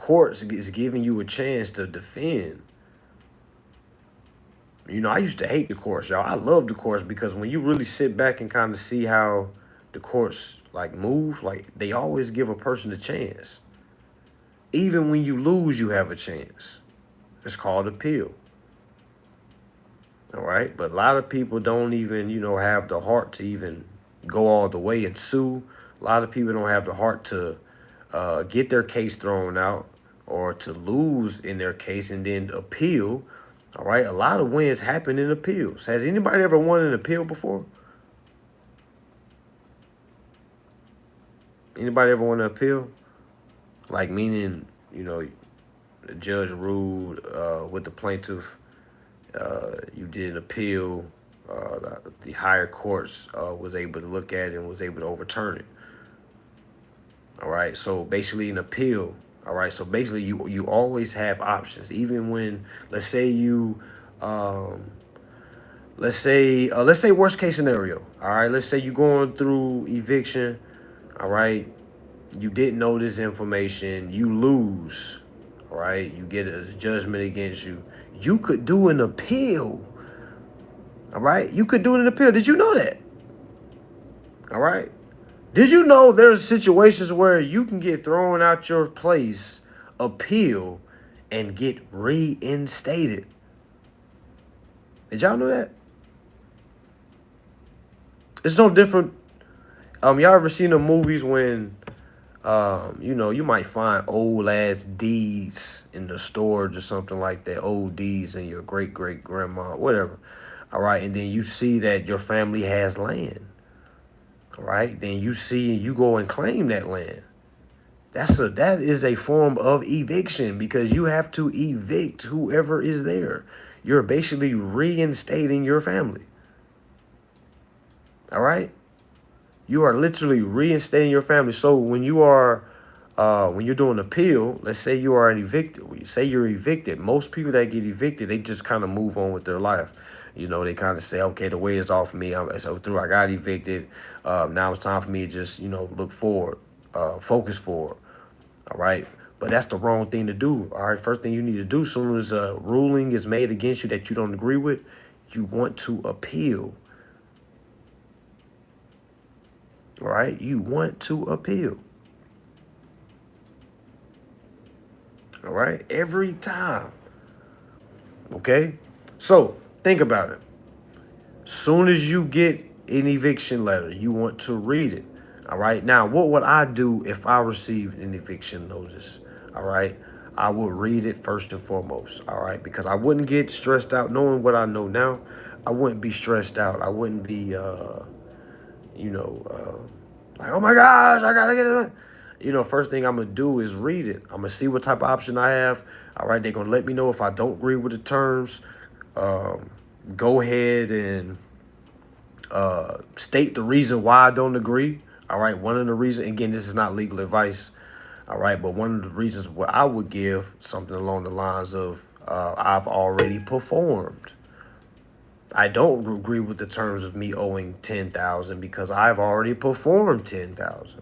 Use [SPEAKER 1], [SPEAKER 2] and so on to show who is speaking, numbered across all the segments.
[SPEAKER 1] courts is giving you a chance to defend. You know, I used to hate the courts, y'all. I love the courts because when you really sit back and kind of see how the courts like move, like they always give a person a chance. Even when you lose, you have a chance. It's called appeal. All right. But a lot of people don't even, have the heart to even go all the way and sue. A lot of people don't have the heart to get their case thrown out or to lose in their case and then appeal. All right. A lot of wins happen in appeals. Has anybody ever won an appeal before? Anybody ever won an appeal? Like meaning, the judge ruled with the plaintiff. You did an appeal. The higher courts was able to look at it and was able to overturn it. All right. So basically, an appeal. All right. So basically, you always have options, even when let's say worst case scenario. All right. Let's say you're going through eviction. All right. You didn't know this information. You lose. All right. You get a judgment against you. You could do an appeal. All right. You could do an appeal. Did you know that? All right. Did you know there's situations where you can get thrown out your place, appeal, and get reinstated? Did y'all know that? It's no different. Y'all ever seen the movies when, you might find old ass deeds in the storage or something like that, old deeds in your great grandma, whatever. All right, and then you see that your family has land. All right, then you go and claim that land. That is a form of eviction because you have to evict whoever is there. You're basically reinstating your family. All right. You are literally reinstating your family. So when you're doing an appeal, let's say you are evicted. Say you're evicted. Most people that get evicted, they just kind of move on with their life. They kind of say, okay, the weight is off me. I got evicted. Now it's time for me to just, look forward, focus forward. All right. But that's the wrong thing to do. All right. First thing you need to do, as soon as a ruling is made against you that you don't agree with, you want to appeal. All right. You want to appeal. All right. Every time. Okay. So think about it. Soon as you get an eviction letter, you want to read it. All right. Now, what would I do if I received an eviction notice? All right. I would read it first and foremost. All right. Because I wouldn't get stressed out knowing what I know now. I wouldn't be stressed out. I wouldn't be, like, oh my gosh, I gotta get it. First thing I'm gonna do is read it. I'm gonna see what type of option I have. All right, they're gonna let me know if I don't agree with the terms. Go ahead and state the reason why I don't agree. All right, one of the reasons, again, this is not legal advice. All right, but one of the reasons what I would give something along the lines of I've already performed. I don't agree with the terms of me owing $10,000 because I've already performed $10,000.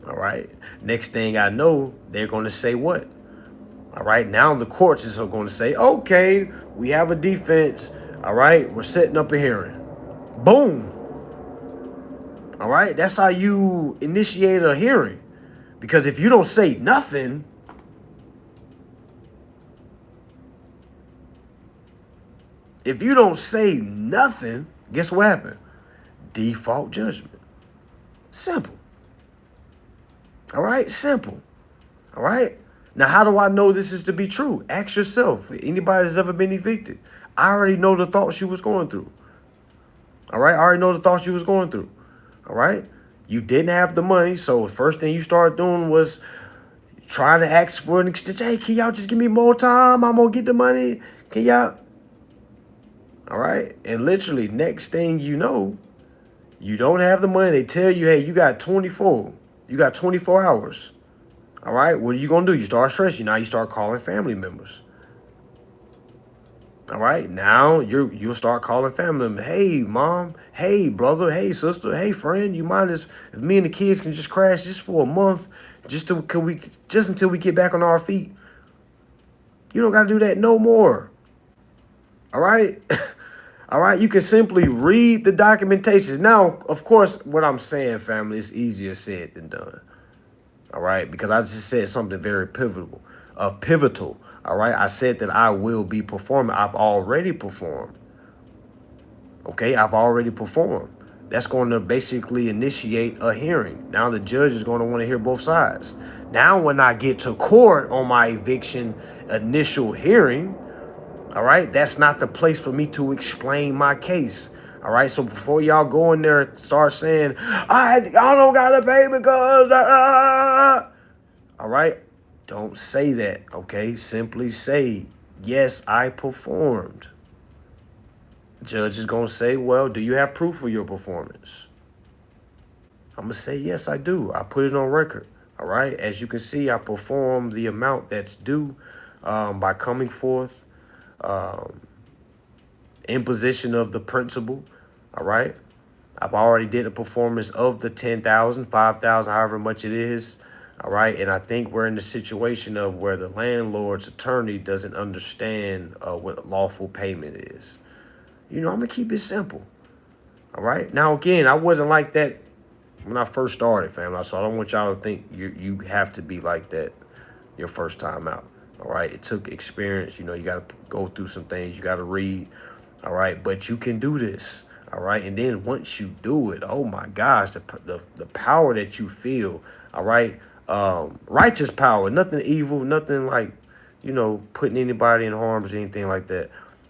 [SPEAKER 1] All right. Next thing I know, they're going to say what? All right. Now the courts are going to say, okay, we have a defense. All right. We're setting up a hearing. Boom. All right. That's how you initiate a hearing. Because if you don't say nothing, guess what happened? Default judgment. Simple. All right? Simple. All right? Now, how do I know this is to be true? Ask yourself. Anybody that's ever been evicted, I already know the thoughts you was going through. All right? I already know the thoughts you was going through. All right? You didn't have the money, so the first thing you started doing was trying to ask for an extension. Hey, can y'all just give me more time? I'm going to get the money. Can y'all? All right. And literally next thing you know, you don't have the money. They tell you, hey, you got 24 hours. All right. What are you going to do? You start stressing. Now you start calling family members. All right. Now you'll start calling family members. Hey, mom. Hey, brother. Hey, sister. Hey, friend. You mind if me and the kids can just crash just for a month? just until we get back on our feet. You don't got to do that no more. All right? All right? You can simply read the documentation. Now, of course, what I'm saying, family, is easier said than done. All right? Because I just said something very pivotal. All right? I said that I will be performing. I've already performed. Okay? I've already performed. That's going to basically initiate a hearing. Now the judge is going to want to hear both sides. Now when I get to court on my eviction initial hearing, all right, that's not the place for me to explain my case. All right, so before y'all go in there and start saying, I don't got to pay because, all right, don't say that, okay? Simply say, yes, I performed. Judge is going to say, well, do you have proof of your performance? I'm going to say, yes, I do. I put it on record. All right. As you can see, I performed the amount that's due by coming forth in position of the principal. All right. I've already did a performance of the 10,000, 5,000, however much it is. All right. And I think we're in the situation of where the landlord's attorney doesn't understand what lawful payment is. You know, I'm going to keep it simple. All right. Now, again, I wasn't like that when I first started, family. So I don't want y'all to think you have to be like that your first time out. All right. It took experience. You know, you got to go through some things. You got to read. All right. But you can do this. All right. And then once you do it, oh, my gosh, the power that you feel. All right. Righteous power, nothing evil, nothing like, you know, putting anybody in harms or anything like that.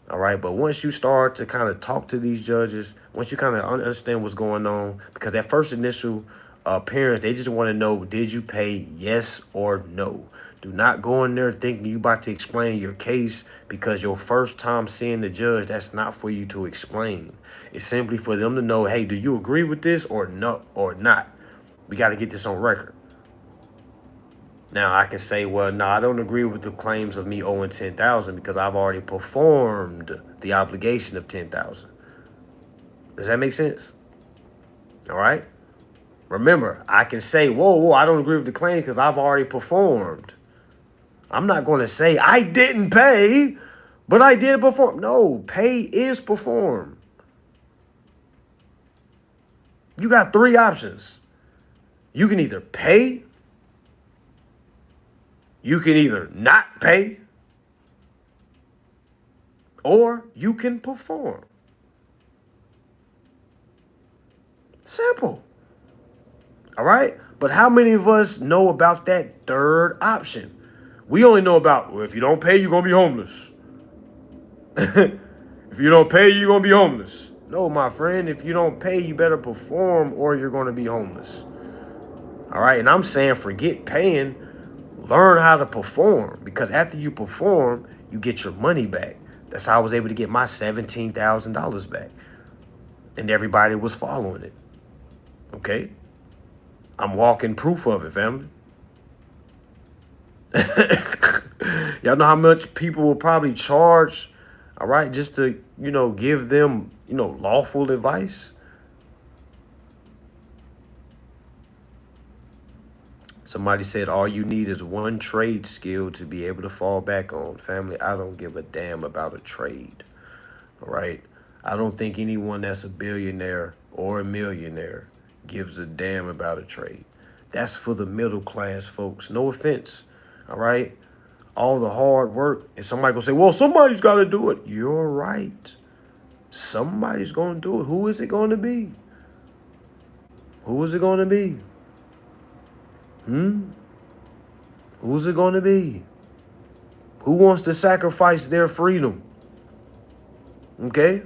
[SPEAKER 1] All right. But once you start to kind of talk to these judges, once you kind of understand what's going on, because that first initial appearance, they just want to know, did you pay yes or no? Do not go in there thinking you about to explain your case because your first time seeing the judge, that's not for you to explain. It's simply for them to know, hey, do you agree with this or no or not? We got to get this on record. Now, I can say, well, no, I don't agree with the claims of me owing 10,000 because I've already performed the obligation of 10,000. Does that make sense? All right. Remember, I can say, whoa, I don't agree with the claim because I've already performed. I'm not going to say I didn't pay, but I did perform. No, pay is perform. You got three options. You can either pay, you can either not pay, or you can perform. Simple. All right? But how many of us know about that third option? We only know about, well, if you don't pay, you're going to be homeless. If you don't pay, you're going to be homeless. No, my friend, if you don't pay, you better perform or you're going to be homeless. All right? And I'm saying forget paying. Learn how to perform, because after you perform, you get your money back. That's how I was able to get my $17,000 back. And everybody was following it. Okay? I'm walking proof of it, family. Y'all know how much people will probably charge, all right, just to, you know, give them, you know, lawful advice? Somebody said all you need is one trade skill to be able to fall back on. Family, I don't give a damn about a trade. All right? I don't think anyone that's a billionaire or a millionaire gives a damn about a trade. That's for the middle class folks. No offense. All right? All the hard work. And somebody gonna say, well, somebody's got to do it. You're right. Somebody's going to do it. Who is it going to be? Who is it going to be? Who's it going to be? Who wants to sacrifice their freedom? Okay?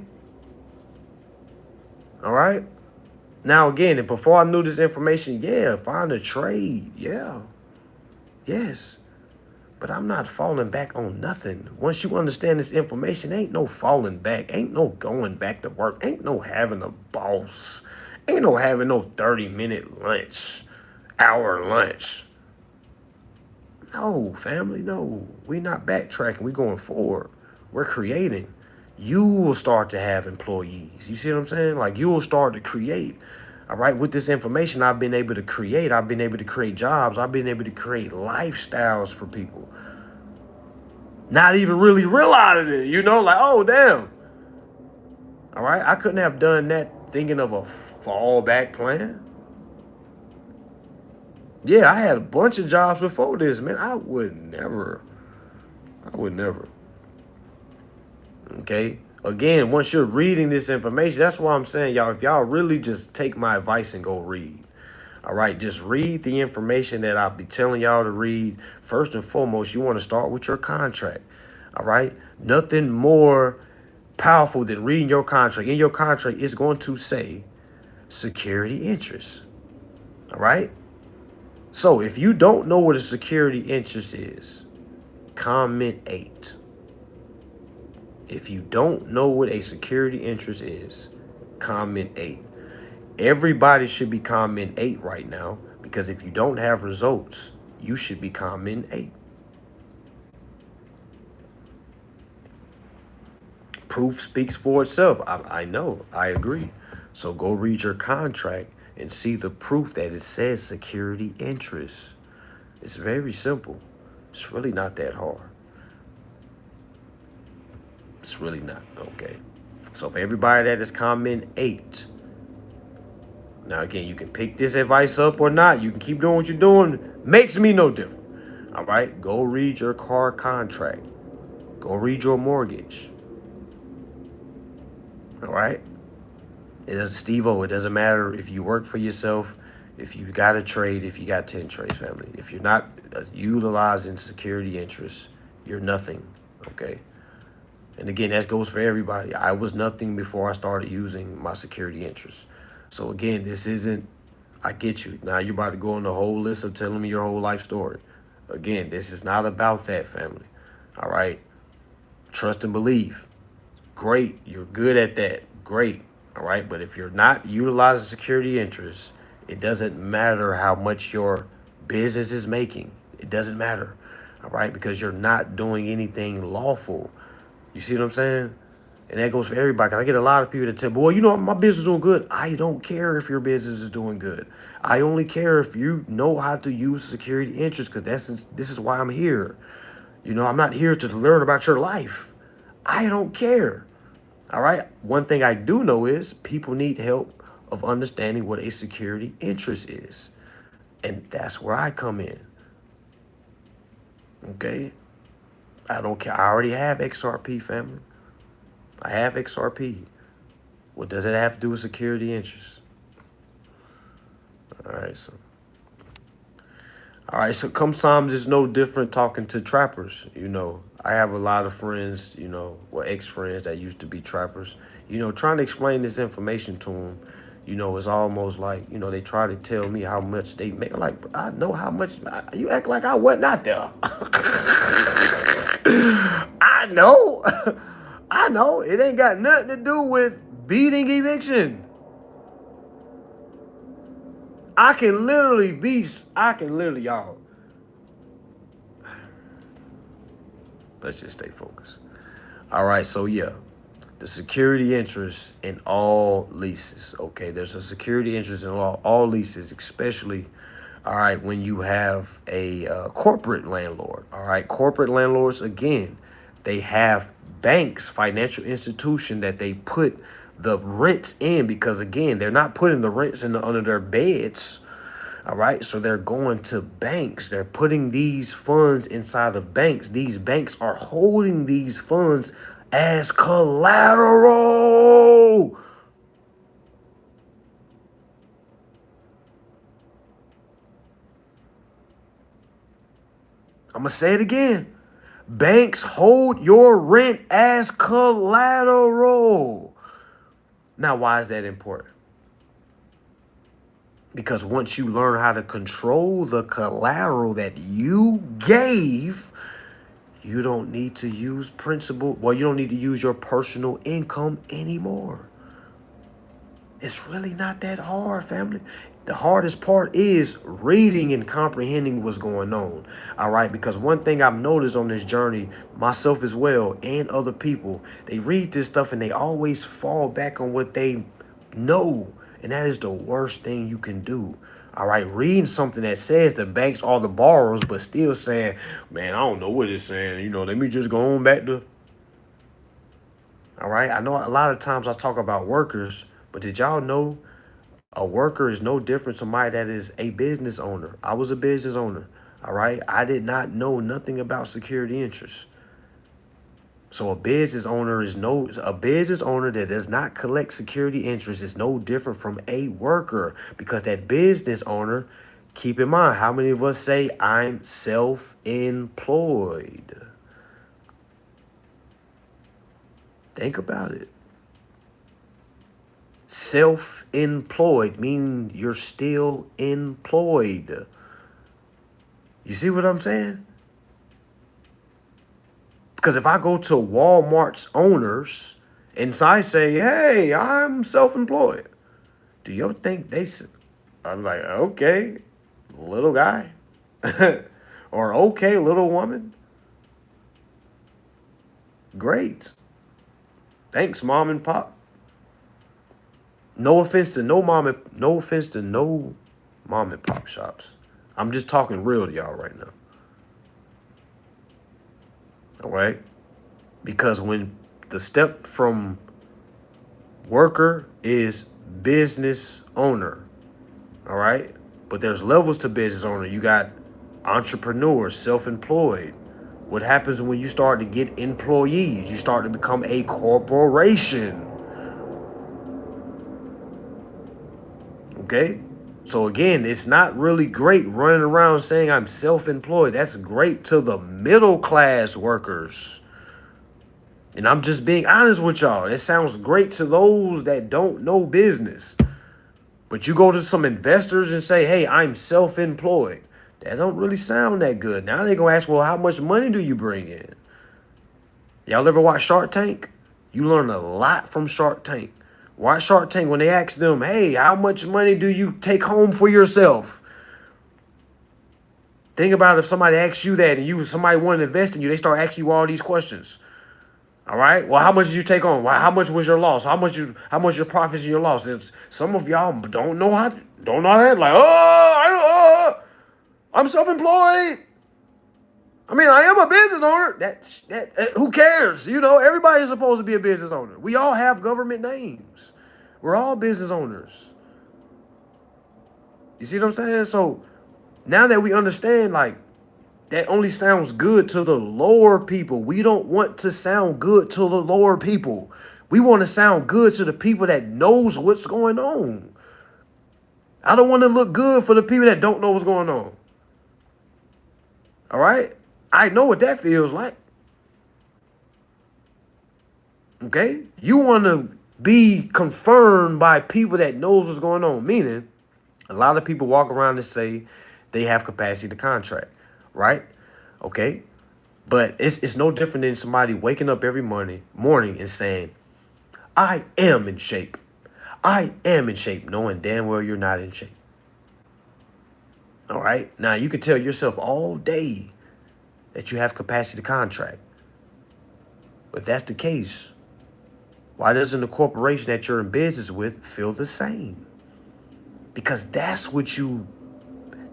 [SPEAKER 1] All right? Now, again, and before I knew this information, yeah, find a trade. Yeah. Yes. But I'm not falling back on nothing. Once you understand this information, ain't no falling back. Ain't no going back to work. Ain't no having a boss. Ain't no having no 30-minute lunch. Hour lunch. No, family, no. We're not backtracking. We're going forward. We're creating. You will start to have employees. You see what I'm saying? Like, you will start to create. All right, with this information, I've been able to create jobs. I've been able to create lifestyles for people. Not even really realizing it, like, oh, damn. All right, I couldn't have done that thinking of a fallback plan. Yeah, I had a bunch of jobs before this, man. I would never. Okay? Again, once you're reading this information, that's why I'm saying, y'all, if y'all really just take my advice and go read. All right, just read the information that I'll be telling y'all to read. First and foremost, you want to start with your contract. All right? Nothing more powerful than reading your contract. In your contract, it's going to say security interest. All right? So if you don't know what a security interest is, comment 8. If you don't know what a security interest is, comment 8. Everybody should be comment 8 right now, because if you don't have results, you should be comment 8. Proof speaks for itself. I know. I agree. So go read your contract and see the proof that it says security interest. It's very simple. It's really not that hard. It's really not. Okay. So for everybody that is comment 8. Now, again, you can pick this advice up or not. You can keep doing what you're doing. Makes me no different. All right. Go read your car contract. Go read your mortgage. All right. It doesn't, Steve-O, it doesn't matter if you work for yourself, if you got a trade, if you got 10 trades, family. If you're not utilizing security interests, you're nothing, okay? And again, that goes for everybody. I was nothing before I started using my security interests. So again, this isn't, I get you. Now you're about to go on the whole list of telling me your whole life story. Again, this is not about that, family, all right? Trust and believe. Great, you're good at that, great. All right, but if you're not utilizing security interests, it doesn't matter how much your business is making. It doesn't matter, all right, because you're not doing anything lawful. You see what I'm saying? And that goes for everybody. 'Cause I get a lot of people that tell, boy, my business is doing good. I don't care if your business is doing good. I only care if you know how to use security interests, because this is why I'm here. I'm not here to learn about your life. I don't care. All right. One thing I do know is people need help of understanding what a security interest is. And that's where I come in. Okay. I don't care. I already have XRP, family. I have XRP. What does it have to do with security interests? All right. So sometimes it's no different talking to trappers. I have a lot of friends, ex-friends that used to be trappers. Trying to explain this information to them, it's almost like, they try to tell me how much they make. Like, I know how much. You act like I wasn't out there. I know. I know. It ain't got nothing to do with beating eviction. I can literally, y'all. Let's just stay focused. All right, so yeah, the security interest in all leases. Okay, there's a security interest in all leases, especially, all right, when you have a corporate landlord. All right, corporate landlords, again, they have banks, financial institution that they put the rents in, because again, they're not putting the rents under their beds. All right, so they're going to banks. They're putting these funds inside of banks. These banks are holding these funds as collateral. I'm going to say it again. Banks hold your rent as collateral. Now, why is that important? Because once you learn how to control the collateral that you gave, you don't need to use principal. Well, you don't need to use your personal income anymore. It's really not that hard, family. The hardest part is reading and comprehending what's going on. All right, because one thing I've noticed on this journey, myself as well, and other people, they read this stuff and they always fall back on what they know And that is the worst thing you can do. All right, reading something that says the banks are the borrowers, but still saying, man, I don't know what it's saying. Let me just go on back to. All right, I know a lot of times I talk about workers, but did y'all know a worker is no different from somebody that is a business owner? I was a business owner. All right, I did not know nothing about security interests. So a business owner that does not collect security interest is no different from a worker, because that business owner, keep in mind, how many of us say I'm self-employed? Think about it. Self-employed meaning you're still employed. You see what I'm saying? Because if I go to Walmart's owners and I say, hey, I'm self-employed, do you think I'm like, okay, little guy? Or okay, little woman? Great. Thanks, mom and pop. No offense to no mom and pop shops. I'm just talking real to y'all right now. All right? Because when the step from worker is business owner, all right? But there's levels to business owner. You got entrepreneur, self-employed. What happens when you start to get employees? You start to become a corporation. Okay? So again, it's not really great running around saying I'm self-employed. That's great to the middle class workers. And I'm just being honest with y'all. It sounds great to those that don't know business. But you go to some investors and say, hey, I'm self-employed. That don't really sound that good. Now they're going to ask, well, how much money do you bring in? Y'all ever watch Shark Tank? You learn a lot from Shark Tank. Watch Shark Tank when they ask them, hey, how much money do you take home for yourself? Think about if somebody asks you that and somebody wanted to invest in you, they start asking you all these questions. All right. Well, how much did you take on? How much was your loss? How much your profits and your loss? Some of y'all don't know how that. Like, I'm self-employed. I mean, I am a business owner. Who cares? Everybody's supposed to be a business owner. We all have government names. We're all business owners. You see what I'm saying? So now that we understand, like, that only sounds good to the lower people. We don't want to sound good to the lower people. We want to sound good to the people that knows what's going on. I don't want to look good for the people that don't know what's going on. All right? I know what that feels like. Okay? You want to be confirmed by people that knows what's going on. Meaning, a lot of people walk around and say they have capacity to contract. Right? Okay? But it's no different than somebody waking up every morning and saying, I am in shape. I am in shape, knowing damn well you're not in shape. All right? Now, you can tell yourself all day that you have capacity to contract. But if that's the case, why doesn't the corporation that you're in business with feel the same? Because that's what you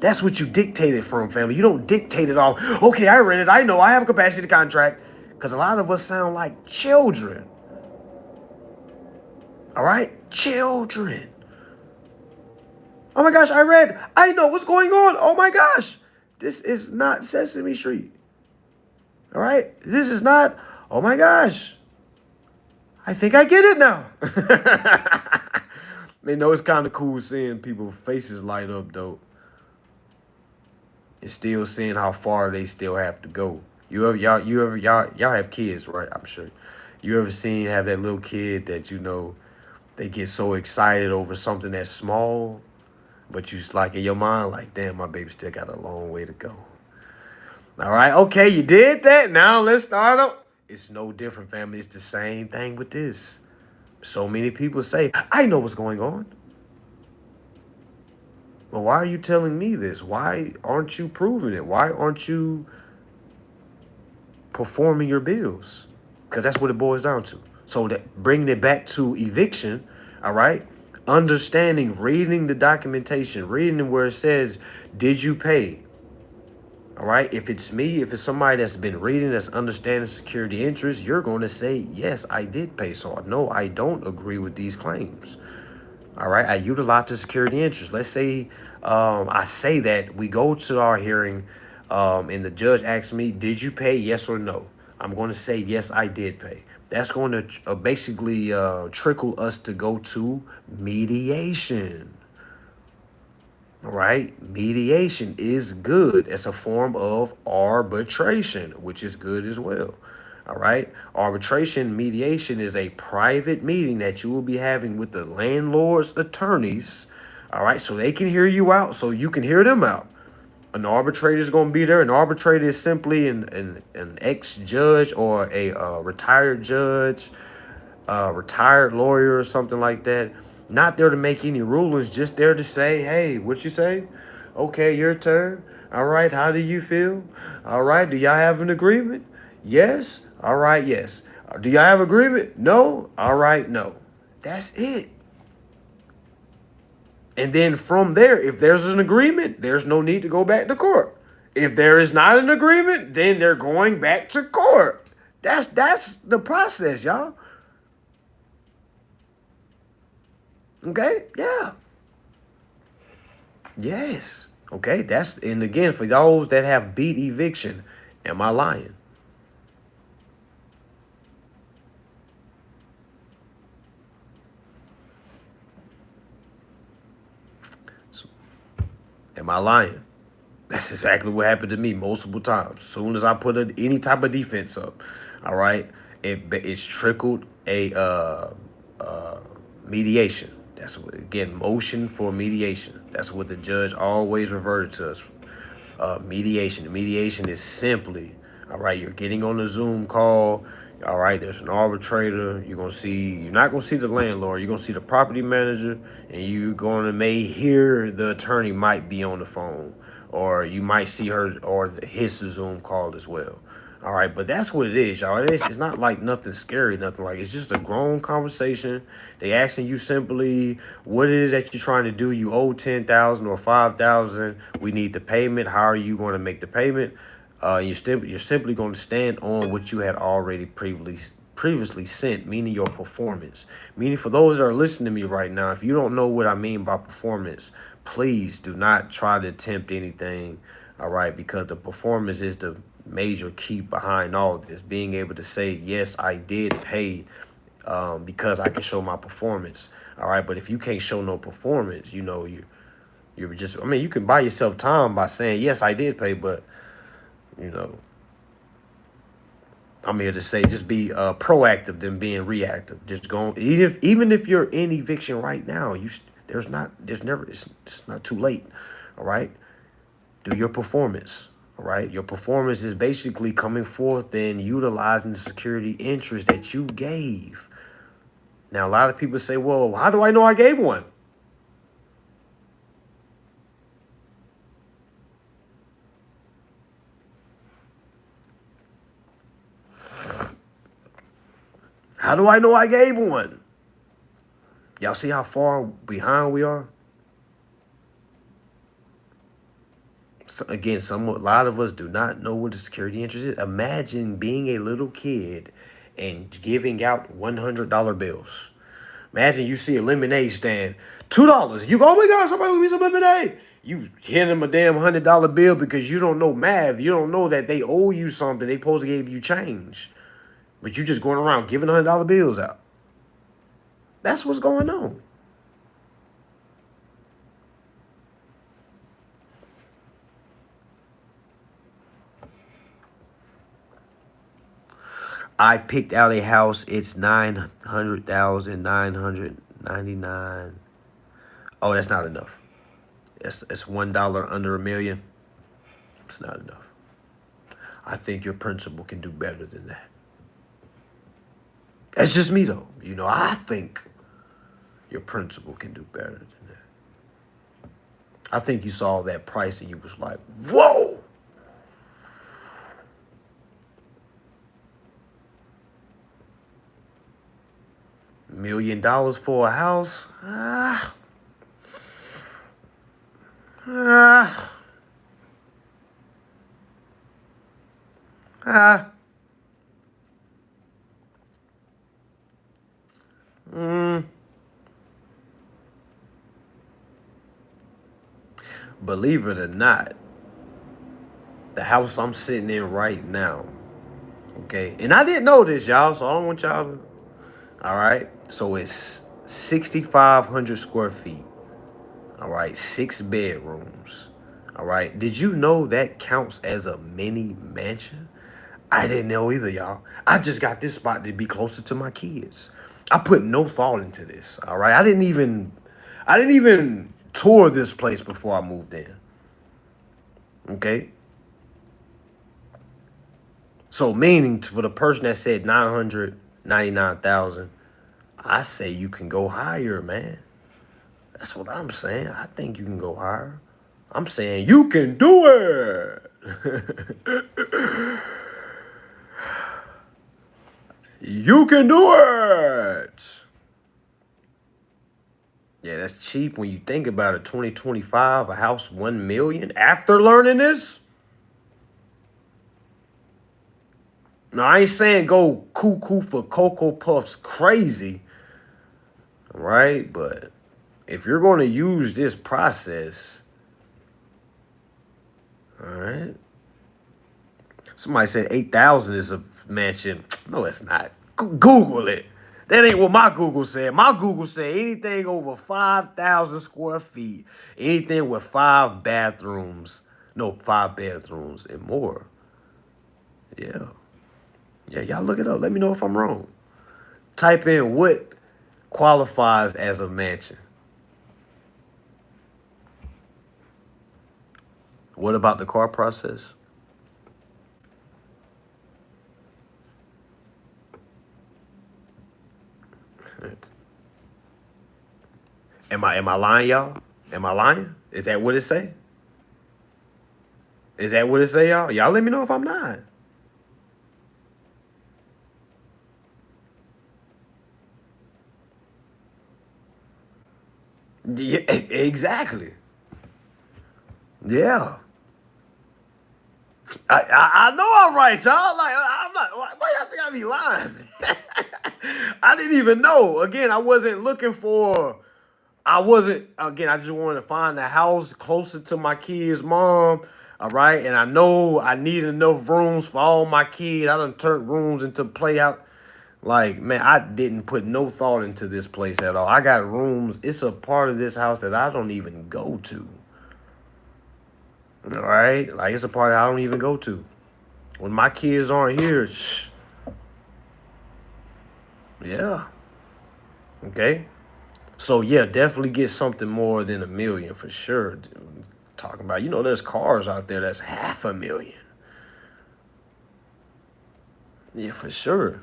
[SPEAKER 1] dictated from, family. You don't dictate it all. Okay, I read it. I know I have capacity to contract. Because a lot of us sound like children. All right? Children. Oh my gosh, I know what's going on. Oh my gosh. This is not Sesame Street. All right? This is not, oh my gosh. I think I get it now. It's kind of cool seeing people's faces light up, though. And still seeing how far they still have to go. Y'all have kids, right? I'm sure. You ever have that little kid that, they get so excited over something that's small, but you like in your mind, like, damn, my baby still got a long way to go. All right, okay, you did that. Now let's start up. It's no different, family. It's the same thing with this. So many people say, I know what's going on. Well, why are you telling me this? Why aren't you proving it? Why aren't you performing your bills? Because that's what it boils down to. So that bringing it back to eviction, all right? understanding, reading the documentation, reading where it says, did you pay? All right. If it's me, if it's somebody that's been reading, that's understanding security interests, you're going to say, yes, I did pay. So no, I don't agree with these claims. All right. I utilize the security interest. Let's say I say that we go to our hearing and the judge asks me, did you pay? Yes or no? I'm going to say, yes, I did pay. That's going to basically trickle us to go to mediation. All right. Mediation is good. It's a form of arbitration, which is good as well. All right. Arbitration, mediation is a private meeting that you will be having with the landlord's attorneys. All right. So they can hear you out, so you can hear them out. An arbitrator is going to be there. An arbitrator is simply an ex-judge or a retired judge, retired lawyer or something like that. Not there to make any rulings, just there to say, hey, what you say? Okay, your turn. All right, how do you feel? All right, do y'all have an agreement? Yes. All right, yes. Do y'all have agreement? No. All right, no. That's it. And then from there, if there's an agreement, there's no need to go back to court. If there is not an agreement, then they're going back to court. That's the process, y'all. Okay? Yeah. Yes. Okay. And again, for those that have beat eviction, am I lying? So, am I lying? That's exactly what happened to me multiple times. As soon as I put any type of defense up, all right, it's trickled a mediation. That's what, again, motion for mediation. That's what the judge always reverted to us. Mediation. Mediation is simply, all right, you're getting on a Zoom call. All right, there's an arbitrator. You're not gonna see the landlord. You're gonna see the property manager, and may hear the attorney might be on the phone, or you might see her or his Zoom call as well. All right, but that's what it is, y'all. It's not like nothing scary, nothing like. It's just a grown conversation. They asking you simply what it is that you're trying to do. You owe 10,000 or 5,000. We need the payment. How are you going to make the payment? You're simply going to stand on what you had already previously sent, meaning your performance. Meaning, for those that are listening to me right now, if you don't know what I mean by performance, please do not try to attempt anything. All right, because the performance is the major key behind all of this. Being able to say, yes, I did pay because I can show my performance. All right, but if you can't show no performance, you're just, you can buy yourself time by saying, yes, I did pay, but I'm here to say, just be proactive than being reactive. Just go, even if you're in eviction right now, it's not too late. All right, do your performance. All right, your performance is basically coming forth and utilizing the security interest that you gave. Now, a lot of people say, well, how do I know I gave one? How do I know I gave one? Y'all see how far behind we are? So again, a lot of us do not know what the security interest is. Imagine being a little kid and giving out $100 bills. Imagine you see a lemonade stand, $2. You go, oh my God, somebody give me some lemonade. You hand them a damn $100 bill because you don't know math. You don't know that they owe you something. They supposed to give you change. But you just going around giving $100 bills out. That's what's going on. I picked out a house. It's 900,999. Oh, that's not enough. It's $1 under $1 million. It's not enough. I think your principal can do better than that. That's just me, though. I think your principal can do better than that. I think you saw that price and you was like, whoa! million for a house? Ah, ah, mm. Believe it or not, the house I'm sitting in right now, okay, and I didn't know this, y'all, so I don't want y'all to, all right, so it's 6,500 square feet, all right, 6 bedrooms, all right. Did you know that counts as a mini mansion? I didn't know either, y'all. I just got this spot to be closer to my kids. I put no thought into this, all right. I didn't even tour this place before I moved in, okay. So meaning for the person that said 999,000, I say you can go higher, man. That's what I'm saying. I think you can go higher. I'm saying you can do it. You can do it. Yeah, that's cheap when you think about it. 2025, a house 1 million. After learning this, now I ain't saying go cuckoo for Cocoa Puffs crazy, right? But if you're going to use this process, all right. Somebody said 8,000 is a mansion. No, it's not. Google it. That ain't what my Google said. My Google said anything over 5,000 square feet, anything with 5 bathrooms, no, 5 bedrooms and more. Yeah. Yeah, y'all look it up. Let me know if I'm wrong. Type in what qualifies as a mansion. What about the car process? Am I lying, y'all? Am I lying? Is that what it say? Is that what it say, y'all? Y'all let me know if I'm not. Yeah, exactly. Yeah. I know I'm right, y'all. Like I'm not. Why y'all think I be lying? I didn't even know. Again, I wasn't looking for. I wasn't. Again, I just wanted to find a house closer to my kids' mom. All right, and I know I need enough rooms for all my kids. I done turned rooms into playhouse. Like, man, I didn't put no thought into this place at all. I got rooms. It's a part of this house that I don't even go to. All right, like it's a part I don't even go to. When my kids aren't here, yeah, okay. So yeah, definitely get something more than a million for sure. Talking about, there's cars out there that's 500,000. Yeah, for sure.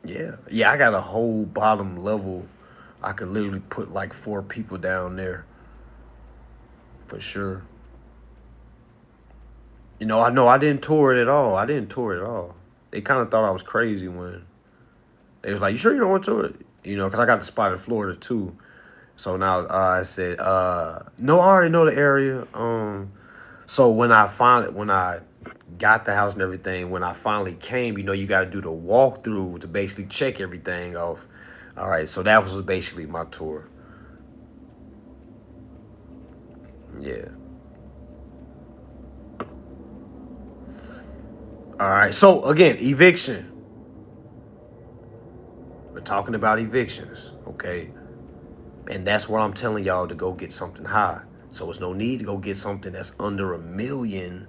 [SPEAKER 1] Yeah, yeah. I got a whole bottom level. I could literally put like 4 people down there for sure. I know I didn't tour it at all. I didn't tour it at all. They kind of thought I was crazy when they was like, "You sure you don't want to tour it?" Because I got the spot in Florida too. So now I said, "No, I already know the area." So when I got the house and everything, when I finally came, you got to do the walkthrough to basically check everything off. All right, so that was basically my tour. Yeah. All right. So again, eviction. We're talking about evictions, okay? And that's where I'm telling y'all to go get something high. So there's no need to go get something that's under a million,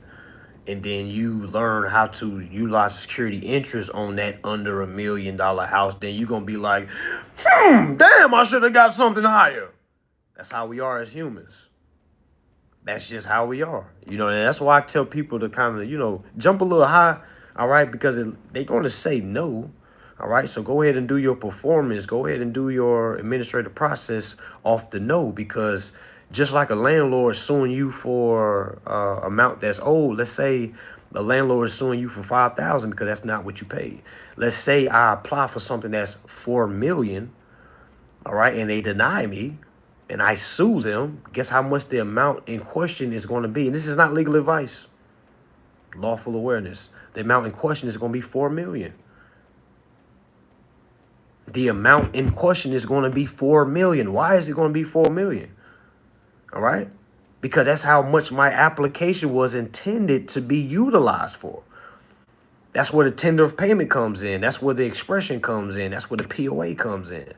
[SPEAKER 1] and then you learn how to utilize security interest on that under $1 million house. Then you're gonna be like, damn, I should have got something higher. That's how we are as humans. That's just how we are. And that's why I tell people to kind of, jump a little high, all right, because they're going to say no, all right? So go ahead and do your performance. Go ahead and do your administrative process off the no, because just like a landlord suing you for amount that's owed, let's say The landlord is suing you for $5,000 because that's not what you paid. Let's say I apply for something that's $4 million, all right, and they deny me, and I sue them. Guess how much the amount in question is going to be? And this is not legal advice. Lawful awareness. The amount in question is going to be $4 million. The amount in question is going to be $4 million. Why is it going to be $4 million? All right. Because that's how much my application was intended to be utilized for. That's where the tender of payment comes in. That's where the expression comes in. That's where the POA comes in.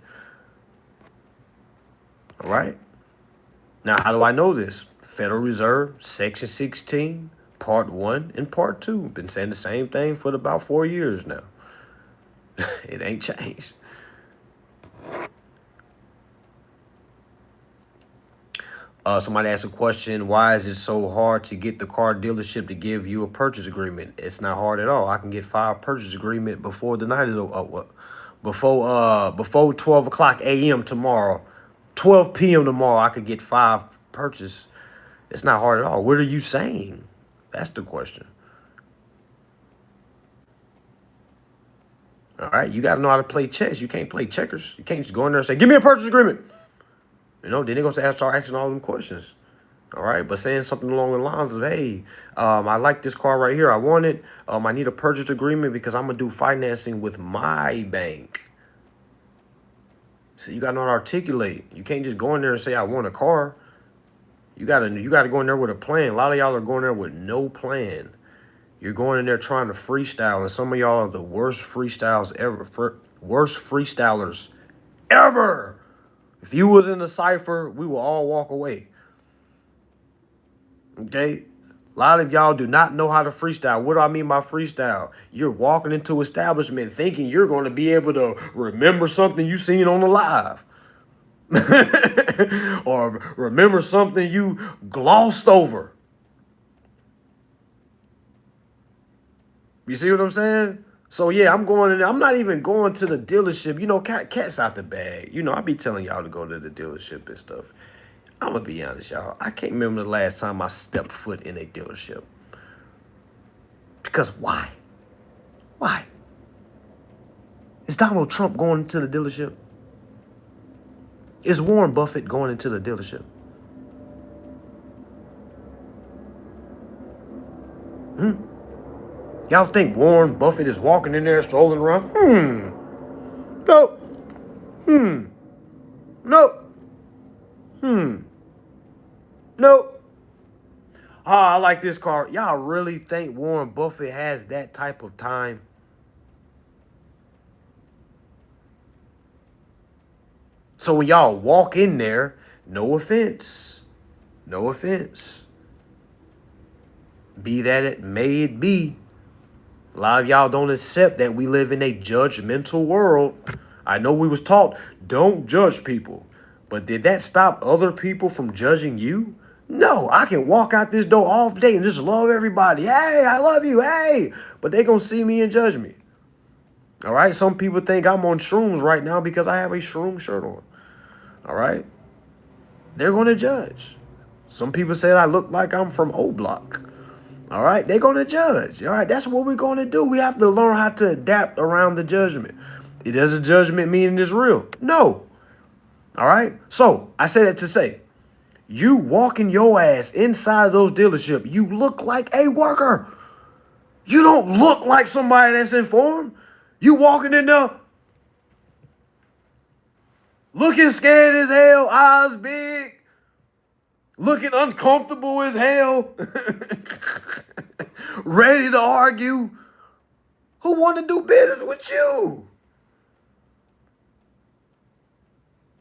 [SPEAKER 1] All right. Now, how do I know this? Federal Reserve, Section 16, Part 1 and Part 2. Been saying the same thing for about 4 years now. It ain't changed. Somebody asked a question, why is it so hard to get the car dealership to give you a purchase agreement? It's not hard at all. I can get 5 purchase agreement before the night is over. Before 12 o'clock a.m. tomorrow, 12 p.m. tomorrow, I could get 5 purchase. It's not hard at all. What are you saying? That's the question. All right, you got to know how to play chess. You can't play checkers. You can't just go in there and say, give me a purchase agreement. You know, then they're going to start asking all them questions. All right, but saying something along the lines of, hey, I like this car right here. I want it. I need a purchase agreement because I'm going to do financing with my bank. So you got to know how to articulate. You can't just go in there and say, I want a car. You got to go in there with a plan. A lot of y'all are going there with no plan. You're going in there trying to freestyle, and some of y'all are the worst freestylers ever. If you was in the cipher, we will all walk away. Okay? A lot of y'all do not know how to freestyle. What do I mean by freestyle? You're walking into establishment thinking you're going to be able to remember something you seen on the live. Or remember something you glossed over. You see what I'm saying? So, yeah, I'm going in there. I'm not even going to the dealership. You know, cat's out the bag. You know, I be telling y'all to go to the dealership and stuff. I'm going to be honest, y'all. I can't remember the last time I stepped foot in a dealership. Because why? Why? Is Donald Trump going into the dealership? Is Warren Buffett going into the dealership? Y'all think Warren Buffett is walking in there strolling around? Nope. Nope. Nope. I like this car. Y'all really think Warren Buffett has that type of time? So when y'all walk in there, no offense. No offense. Be that it may it be. A lot of y'all don't accept that we live in a judgmental world. I know we was taught, don't judge people. But did that stop other people from judging you? No, I can walk out this door all day and just love everybody. Hey, I love you, hey. But they gonna see me and judge me. All right? Some people think I'm on shrooms right now because I have a shroom shirt on. All right? They're gonna judge. Some people said I look like I'm from O Block. All right, they're going to judge. All right, that's what we're going to do. We have to learn how to adapt around the judgment. Does a judgment mean it's real? No. All right, so I said it to say, you walking your ass inside those dealerships, you look like a worker. You don't look like somebody that's informed. You walking in there looking scared as hell, eyes big. Looking uncomfortable as hell. Ready to argue. Who want to do business with you?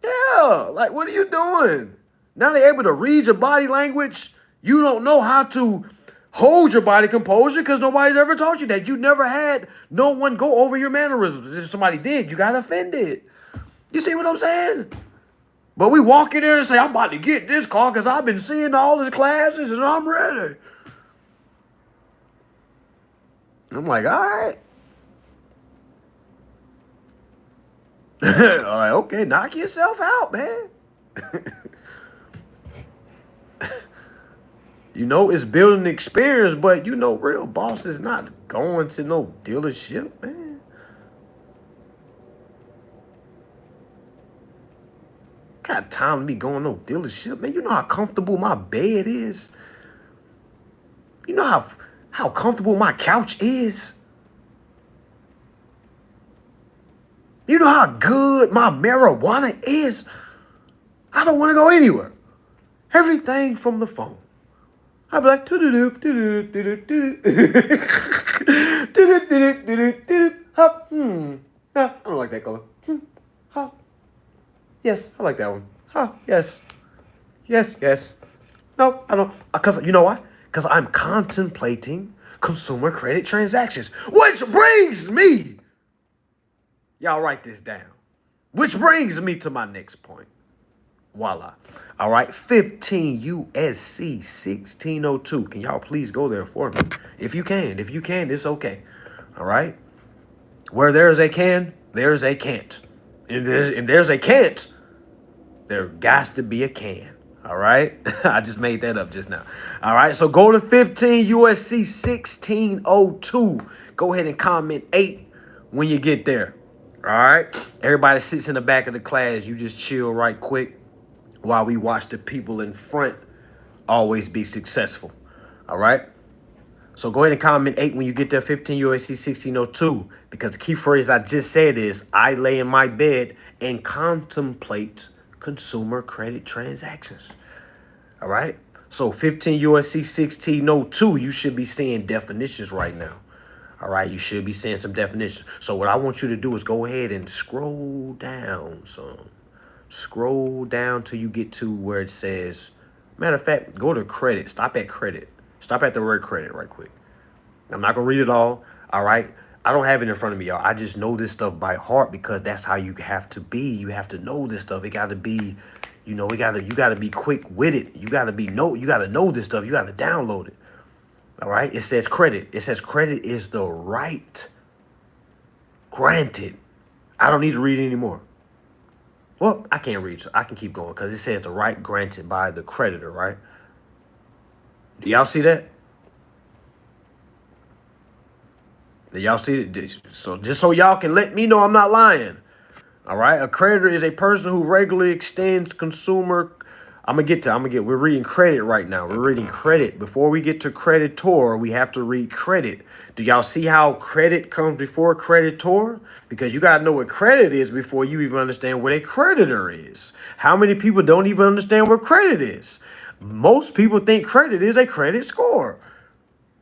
[SPEAKER 1] Yeah, like what are you doing? Now they're able to read your body language. You don't know how to hold your body composure because nobody's ever taught you that. You never had no one go over your mannerisms. If somebody did, you got offended. You see what I'm saying? But we walk in there and say, I'm about to get this car because I've been seeing all his classes and I'm ready. I'm like, all right. All right, okay, knock yourself out, man. You know, it's building experience, but you know, real boss is not going to no dealership, man. Got time to be going no dealership, man. You know how comfortable my bed is. You know how comfortable my couch is. You know how good my marijuana is. I don't want to go anywhere. Everything from the phone. I'd be like, doo-doo-doo, doo-doo-doo, doo-doo-doo. Doo-doo-doo-doo-doo-doo. Hop. Yeah, I don't like that color. Hop. Yes, I like that one. Huh, yes. Yes, yes. No, I don't. Because you know why? Because I'm contemplating consumer credit transactions. Which brings me. Y'all write this down. Which brings me to my next point. Voila. All right, 15 USC 1602. Can y'all please go there for me? If you can. If you can, it's okay. All right? Where there is a can, there's a can't. If there's a can't, there got to be a can. All right? I just made that up just now. All right, so go to 15 USC 1602. Go ahead and comment 8 when you get there. All right? Everybody sits in the back of the class. You just chill right quick while we watch the people in front always be successful. All right? So go ahead and comment 8 when you get there, 15 USC 1602. Because the key phrase I just said is, I lay in my bed and contemplate consumer credit transactions. All right? So 15 USC 1602, you should be seeing definitions right now. All right? You should be seeing some definitions. So what I want you to do is go ahead and scroll down some. Scroll down till you get to where it says, matter of fact, go to credit. Stop at credit. Stop at the word credit right quick. I'm not going to read it all. All right. I don't have it in front of me, y'all. I just know this stuff by heart because that's how you have to be. You have to know this stuff. It got to be, you know, you got to be quick with it. You got to know this stuff. You got to download it. All right. It says credit. It says credit is the right granted. I don't need to read it anymore. Well, I can't read, so I can keep going because it says the right granted by the creditor, right? Do y'all see that? Do y'all see it? So just so y'all can let me know I'm not lying. All right. A creditor is a person who regularly extends consumer. We're reading credit right now. We're reading credit. Before we get to creditor, we have to read credit. Do y'all see how credit comes before creditor? Because you got to know what credit is before you even understand what a creditor is. How many people don't even understand what credit is? Most people think credit is a credit score.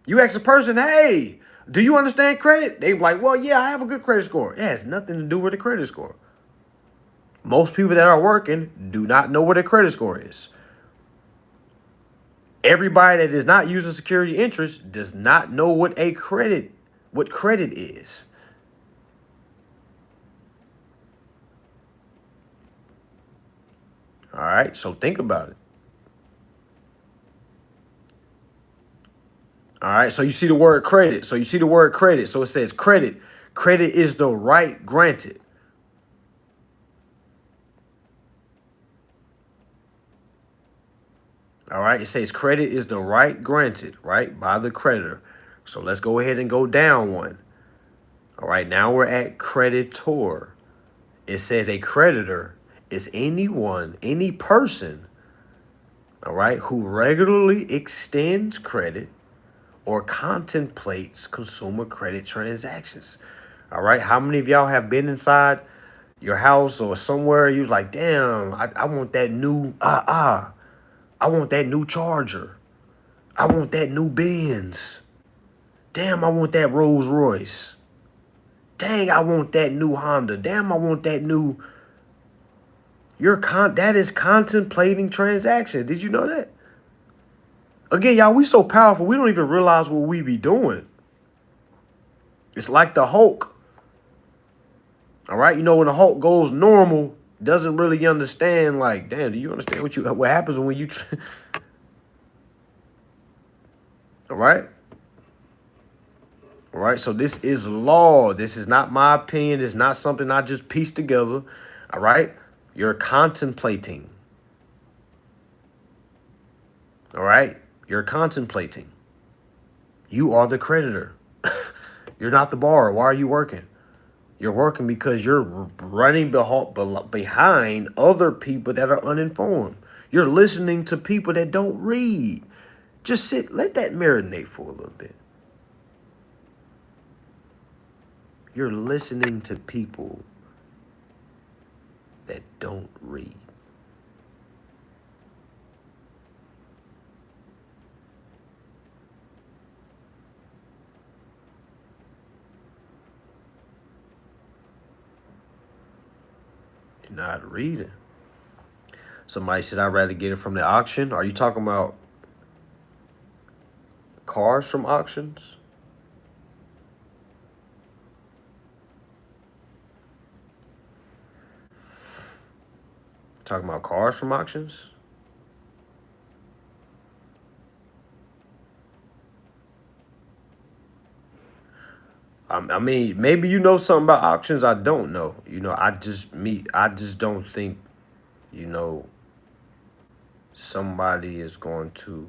[SPEAKER 1] You ask a person, hey, do you understand credit? They be like, well, yeah, I have a good credit score. It has nothing to do with a credit score. Most people that are working do not know what a credit score is. Everybody that is not using security interest does not know what credit is. All right, so think about it. All right, so you see the word credit. So it says credit. Credit is the right granted. All right, it says credit is the right granted, right, by the creditor. So let's go ahead and go down one. All right, now we're at creditor. It says a creditor is any person, all right, who regularly extends credit or contemplates consumer credit transactions. All right, how many of y'all have been inside your house or somewhere? You was like, damn, I want that new, I want that new Charger. I want that new Benz. Damn, I want that Rolls Royce. Dang, I want that new Honda. Damn, I want that new. That is contemplating transactions. Did you know that? Again, y'all, we so powerful, we don't even realize what we be doing. It's like the Hulk. All right, you know, when the Hulk goes normal, doesn't really understand, like, damn, do you understand what happens when you all right? All right, so this is law. This is not my opinion. It's not something I just pieced together. All right? You're contemplating. All right? You're contemplating. You are the creditor. You're not the borrower. Why are you working? You're working because you're running behind other people that are uninformed. You're listening to people that don't read. Just sit, let that marinate for a little bit. You're listening to people that don't read. You're not reading. Somebody said, I'd rather get it from the auction. Are you talking about cars from auctions? Talking about cars from auctions? I mean, maybe you know something about auctions I don't know. I just don't think, somebody is going to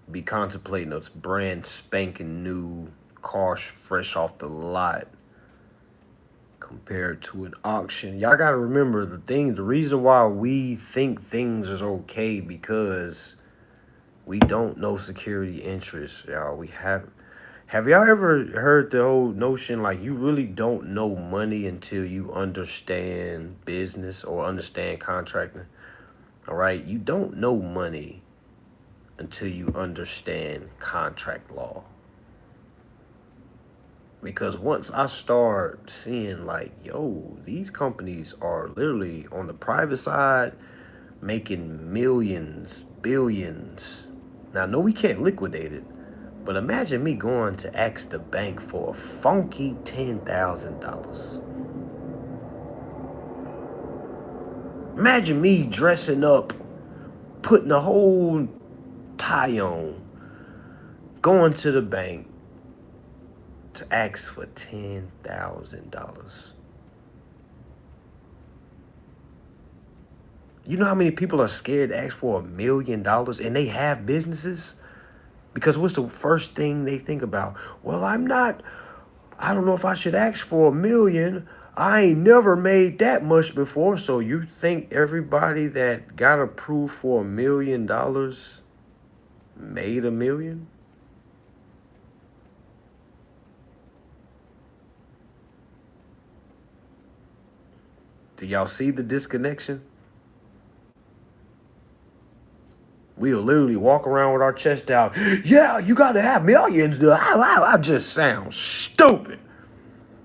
[SPEAKER 1] be contemplating a brand spanking new car fresh off the lot compared to an auction. Y'all gotta remember the reason why we think things is okay because we don't know security interests, y'all. Have y'all ever heard the old notion like you really don't know money until you understand business or understand contracting? All right, you don't know money until you understand contract law. Because once I start seeing like, yo, these companies are literally on the private side making millions, billions. Now, no, we can't liquidate it, but imagine me going to ask the bank for a funky $10,000. Imagine me dressing up, putting a whole tie on, going to the bank to ask for $10,000. You know how many people are scared to ask for $1 million and they have businesses? Because what's the first thing they think about? Well, I don't know if I should ask for $1 million. I ain't never made that much before. So you think everybody that got approved for $1 million made $1 million? Do y'all see the disconnection? We'll literally walk around with our chest out. Yeah, you got to have millions. I just sound stupid.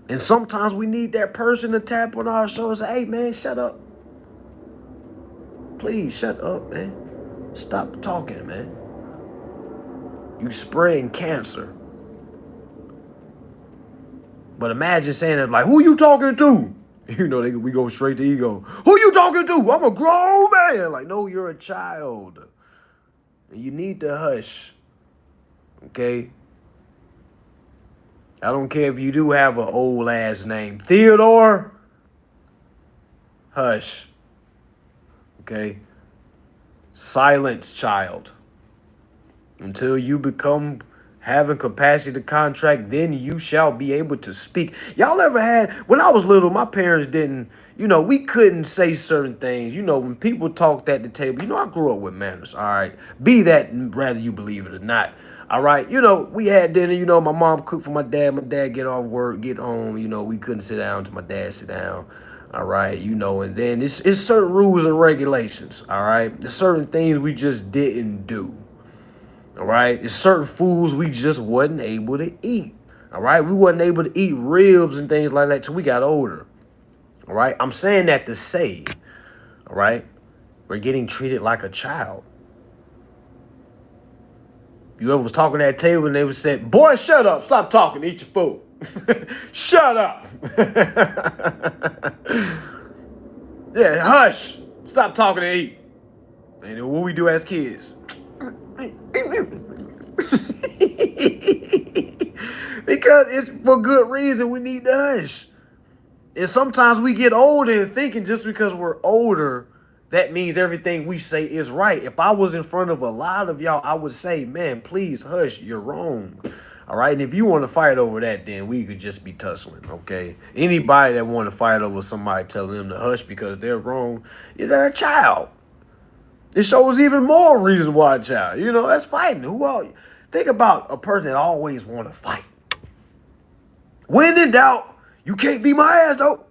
[SPEAKER 1] And sometimes we need that person to tap on our shoulders. Hey, man, shut up. Please, shut up, man. Stop talking, man. You spreading cancer. But imagine saying it like, who you talking to? We go straight to ego. Who you talking to? I'm a grown man. Like, no, you're a child. And you need to hush. Okay? I don't care if you do have an old ass name. Theodore? Hush. Okay? Silence, child. Until you become having capacity to contract, then you shall be able to speak. Y'all ever had, when I was little, my parents didn't, we couldn't say certain things. When people talked at the table, I grew up with manners, all right? Be that whether you believe it or not, all right? We had dinner, my mom cooked for my dad get off work, get home, we couldn't sit down till my dad sit down, all right? And then it's certain rules and regulations, all right? There's certain things we just didn't do. All right, there's certain foods we just wasn't able to eat. All right, we wasn't able to eat ribs and things like that till we got older. All right, I'm saying that to say, all right, we're getting treated like a child. You ever was talking at that table and they would say, boy, shut up, stop talking, eat your food. Shut up. Yeah, hush, stop talking and eat. And then what we do as kids. Because it's for good reason we need to hush. And sometimes we get older and thinking just because we're older that means everything we say is right. If I was in front of a lot of y'all, I would say, man, please hush, you're wrong. All right, and if you want to fight over that, then we could just be tussling, okay? Anybody that want to fight over somebody telling them to hush because they're wrong, they're a child. It shows even more reason why a child. That's fighting. Who are you? Think about a person that always want to fight. When in doubt, you can't beat my ass, though.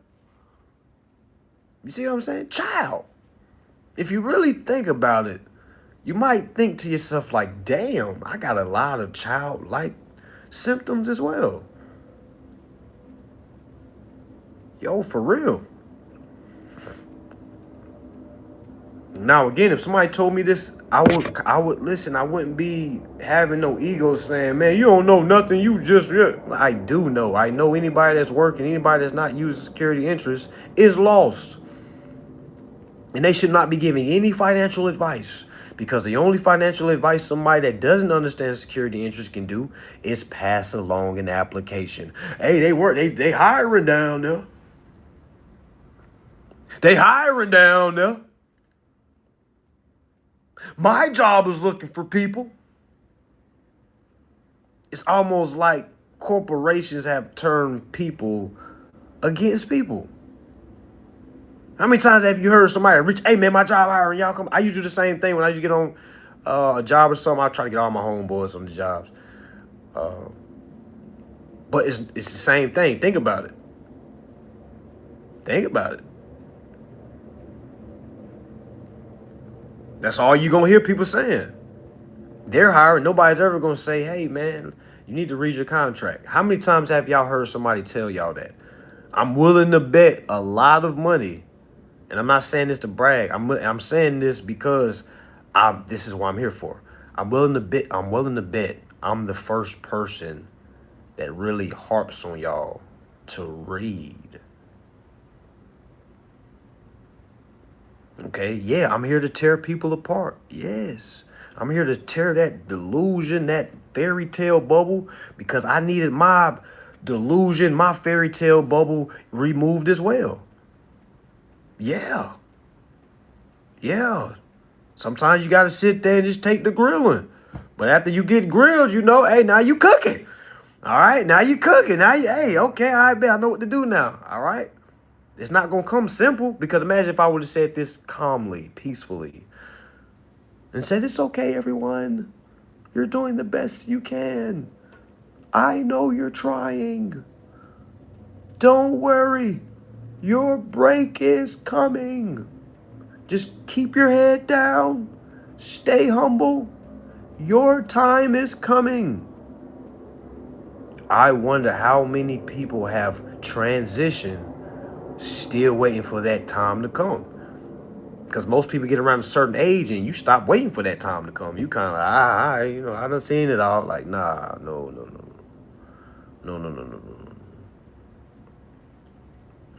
[SPEAKER 1] You see what I'm saying? Child. If you really think about it, you might think to yourself like, damn, I got a lot of childlike symptoms as well. Yo, for real. Now, again, if somebody told me this, I would listen. I wouldn't be having no ego saying, man, you don't know nothing. You just, I do know. I know anybody that's working, anybody that's not using security interests is lost. And they should not be giving any financial advice, because the only financial advice somebody that doesn't understand security interest can do is pass along an application. Hey, they hiring down there. They hiring down there. My job is looking for people. It's almost like corporations have turned people against people. How many times have you heard somebody reach, hey man, my job hiring, y'all come? I used to do the same thing when I used to get on a job or something. I try to get all my homeboys on the jobs. But it's the same thing. Think about it. Think about it. That's all you're going to hear people saying. They're hiring. Nobody's ever going to say, hey, man, you need to read your contract. How many times have y'all heard somebody tell y'all that? I'm willing to bet a lot of money. And I'm not saying this to brag. I'm saying this because this is what I'm here for. I'm willing to bet I'm the first person that really harps on y'all to read. Okay, yeah, I'm here to tear people apart. Yes, I'm here to tear that delusion, that fairy tale bubble, because I needed my delusion, my fairy tale bubble removed as well. Yeah. Sometimes you got to sit there and just take the grilling. But after you get grilled, hey, now you cooking. All right, now you cooking. Now hey, okay, all right, man, I know what to do now. All right. It's not going to come simple, because imagine if I would have said this calmly, peacefully, and said, it's okay, everyone. You're doing the best you can. I know you're trying. Don't worry. Your break is coming. Just keep your head down. Stay humble. Your time is coming. I wonder how many people have transitioned still waiting for that time to come. Because most people get around a certain age and you stop waiting for that time to come. You kind of like, I done seen it all. Like, nah, no.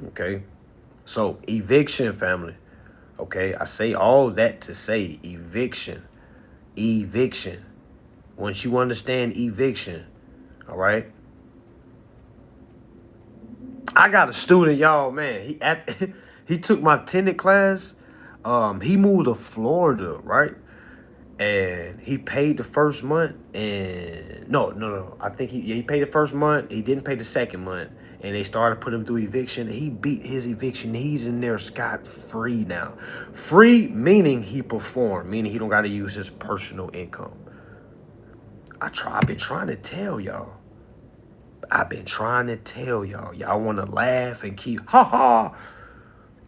[SPEAKER 1] Okay? So, eviction, family. Okay? I say all that to say eviction. Eviction. Once you understand eviction, all right? I got a student, y'all, man. He took my tenant class. He moved to Florida, right? And he paid the first month, and no. I think he paid the first month. He didn't pay the second month, and they started putting him through eviction. He beat his eviction. He's in there scot-free now. Free meaning he performed, meaning he don't got to use his personal income. I've been trying to tell y'all. Y'all want to laugh and keep, ha.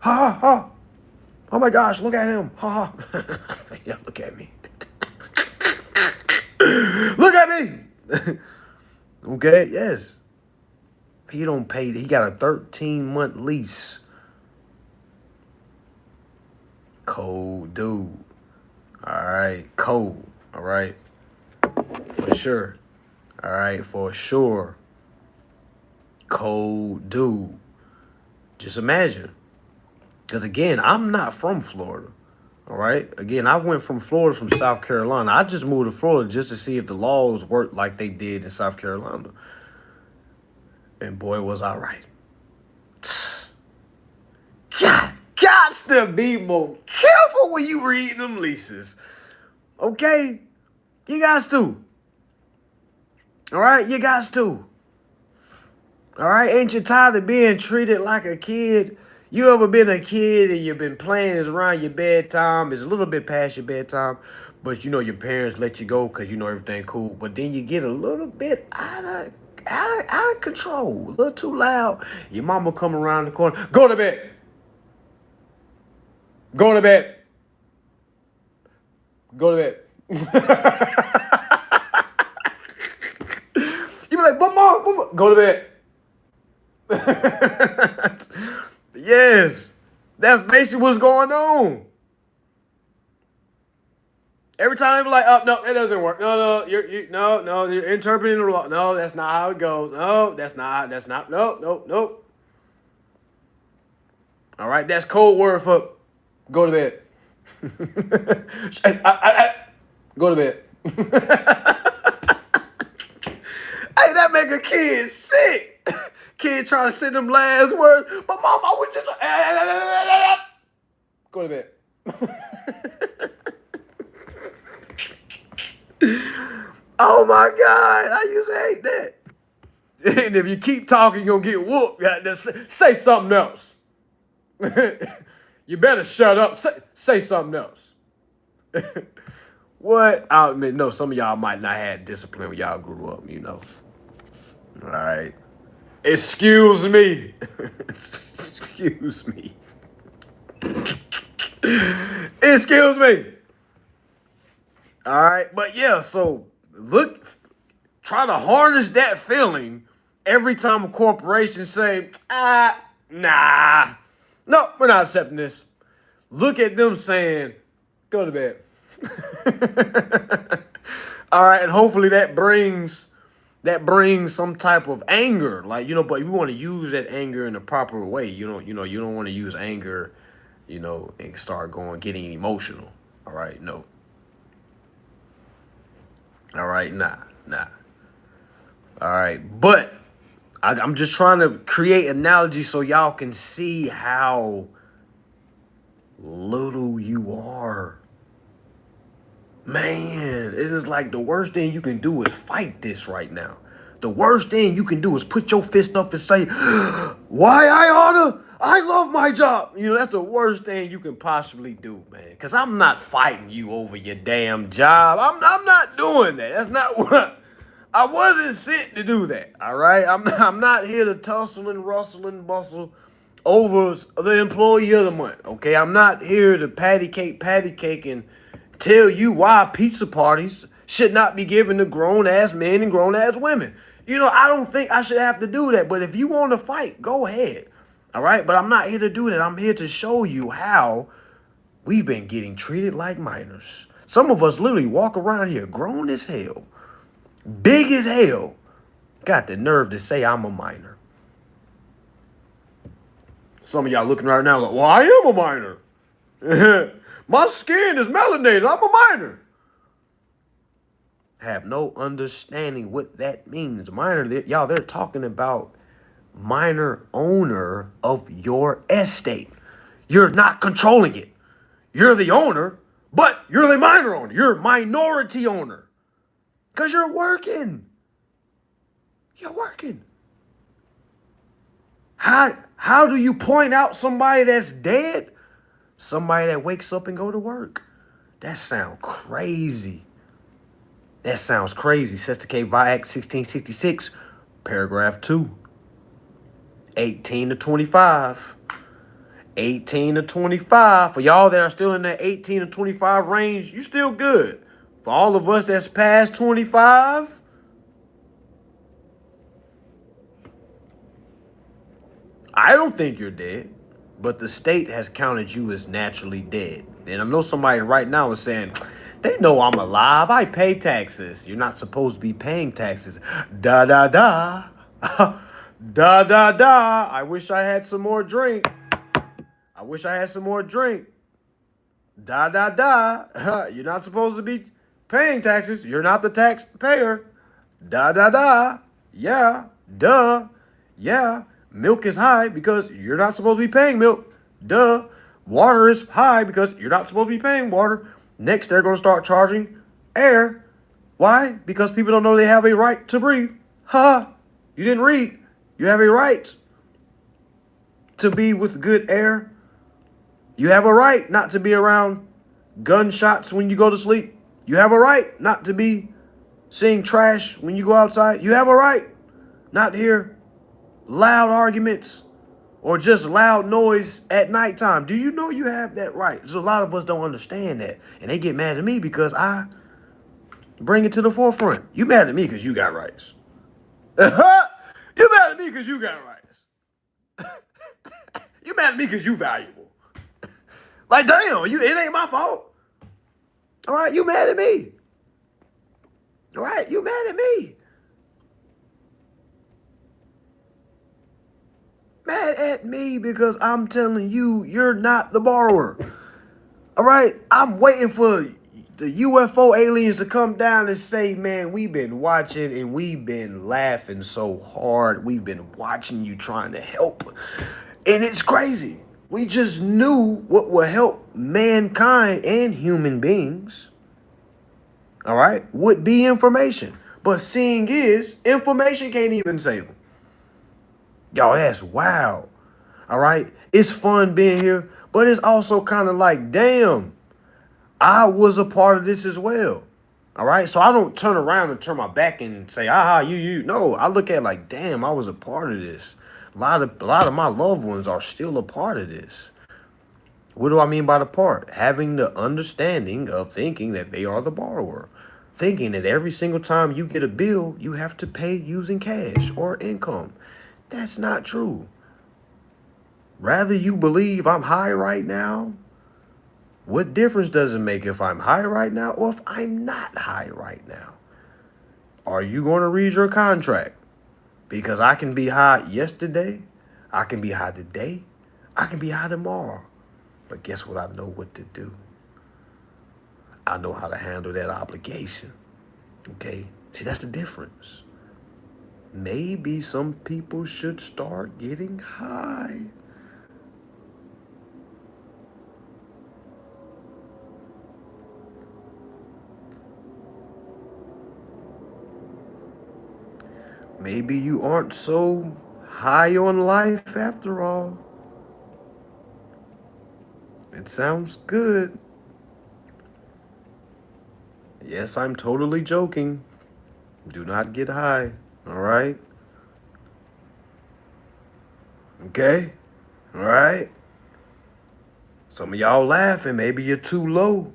[SPEAKER 1] Oh my gosh, look at him. Ha. Yeah, look at me. Look at me. Okay, yes. He don't pay. He got a 13-month lease. Cold dude. All right, cold. All right. For sure. All right, for sure. Cold dude. Just imagine. Because again, I'm not from Florida. All right. Again, I went from Florida, from South Carolina. I just moved to Florida just to see if the laws worked like they did in South Carolina. And boy, was I right. God got to be more careful when you read them leases. Okay? You got to. All right? You got to. All right? Ain't you tired of being treated like a kid? You ever been a kid and you've been playing this around your bedtime? It's a little bit past your bedtime, but you know your parents let you go because you know everything cool. But then you get a little bit out of control, a little too loud. Your mama come around the corner. Go to bed. Go to bed. Go to bed. You be like, but mom, go to bed. Yes, that's basically what's going on. Every time they be like, oh no, it doesn't work. No, you're interpreting the law. No, that's not how it goes. No, that's not. No. All right, that's code word for go to bed. Go to bed. Hey, that make a kid sick. Kid trying to say them last words. But mom, I was just go to bed. Oh my God, I used to hate that. And if you keep talking, you're gonna get whooped. You got to say something else. You better shut up. Say something else. What? I admit, no, some of y'all might not have discipline when y'all grew up, you know. All right. Excuse me. Excuse me. Excuse me. All right. But yeah, so try to harness that feeling every time a corporation say, nah, no, we're not accepting this. Look at them saying, go to bed. All right, and hopefully that brings some type of anger, like, you know, but you want to use that anger in a proper way. You don't want to use anger, you know, and start getting emotional. All right, no. All right, nah. All right, but I'm just trying to create analogy so y'all can see how little you are. Man, it is like the worst thing you can do is fight this right now. The worst thing you can do is put your fist up and say, why I oughta? I love my job. You know, that's the worst thing you can possibly do, man. Because I'm not fighting you over your damn job. I'm not doing that. That's not what I wasn't sent to do that, all right? I'm not here to tussle and rustle and bustle over the employee of the month, okay? I'm not here to patty cake and tell you why pizza parties should not be given to grown-ass men and grown-ass women. You know, I don't think I should have to do that, but if you want to fight, go ahead, all right? But I'm not here to do that. I'm here to show you how we've been getting treated like minors. Some of us literally walk around here grown as hell, big as hell, got the nerve to say I'm a minor. Some of y'all looking right now like, well, I am a minor. My skin is melanated. I'm a minor. Have no understanding what that means. Minor, y'all, they're talking about minor owner of your estate. You're not controlling it. You're the owner, but you're the minor owner. You're minority owner. Because you're working. You're working. How do you point out somebody that's dead? Somebody that wakes up and go to work. That sounds crazy. That sounds crazy. Sister K. Act 1666, paragraph 2. 18 to 25. 18 to 25. For y'all that are still in that 18 to 25 range, you still good. For all of us that's past 25, I don't think you're dead, but the state has counted you as naturally dead. And I know somebody right now is saying, they know I'm alive. I pay taxes. You're not supposed to be paying taxes. Da, da, da. Da, da, da. I wish I had some more drink. I wish I had some more drink. Da, da, da. You're not supposed to be paying taxes. You're not the taxpayer. Da, da, da. Yeah. Duh. Yeah. Milk is high because you're not supposed to be paying milk. Duh. Water is high because you're not supposed to be paying water. Next, they're going to start charging air. Why? Because people don't know they have a right to breathe. Ha! You didn't read. You have a right to be with good air. You have a right not to be around gunshots when you go to sleep. You have a right not to be seeing trash when you go outside. You have a right not to hear loud arguments or just loud noise at nighttime. Do you know you have that right? So a lot of us don't understand that. And they get mad at me because I bring it to the forefront. You mad at me because you got rights. You mad at me because you got rights. You mad at me because you valuable. Like, damn, it ain't my fault. All right, you mad at me. All right, you mad at me. Mad at me because I'm telling you, you're not the borrower. All right, I'm waiting for the UFO aliens to come down and say, man, we've been watching and we've been laughing so hard. We've been watching you trying to help. And it's crazy. We just knew what would help mankind and human beings, all right, would be information. But seeing is, information can't even save them. Y'all, that's wow. All right, it's fun being here, but it's also kind of like, damn, I was a part of this as well. All right, so I don't turn around and turn my back and say, you. No, I look at it like, damn, I was a part of this. A lot of my loved ones are still a part of this. What do I mean by the part? Having the understanding of thinking that they are the borrower. Thinking that every single time you get a bill, you have to pay using cash or income. That's not true. Rather you believe I'm high right now. What difference does it make if I'm high right now or if I'm not high right now? Are you going to read your contract? Because I can be high yesterday, I can be high today, I can be high tomorrow. But guess what? I know what to do. I know how to handle that obligation. Okay? See, that's the difference. Maybe some people should start getting high. Maybe you aren't so high on life after all. It sounds good. Yes, I'm totally joking. Do not get high, all right? Okay? All right? Some of y'all laughing. Maybe you're too low.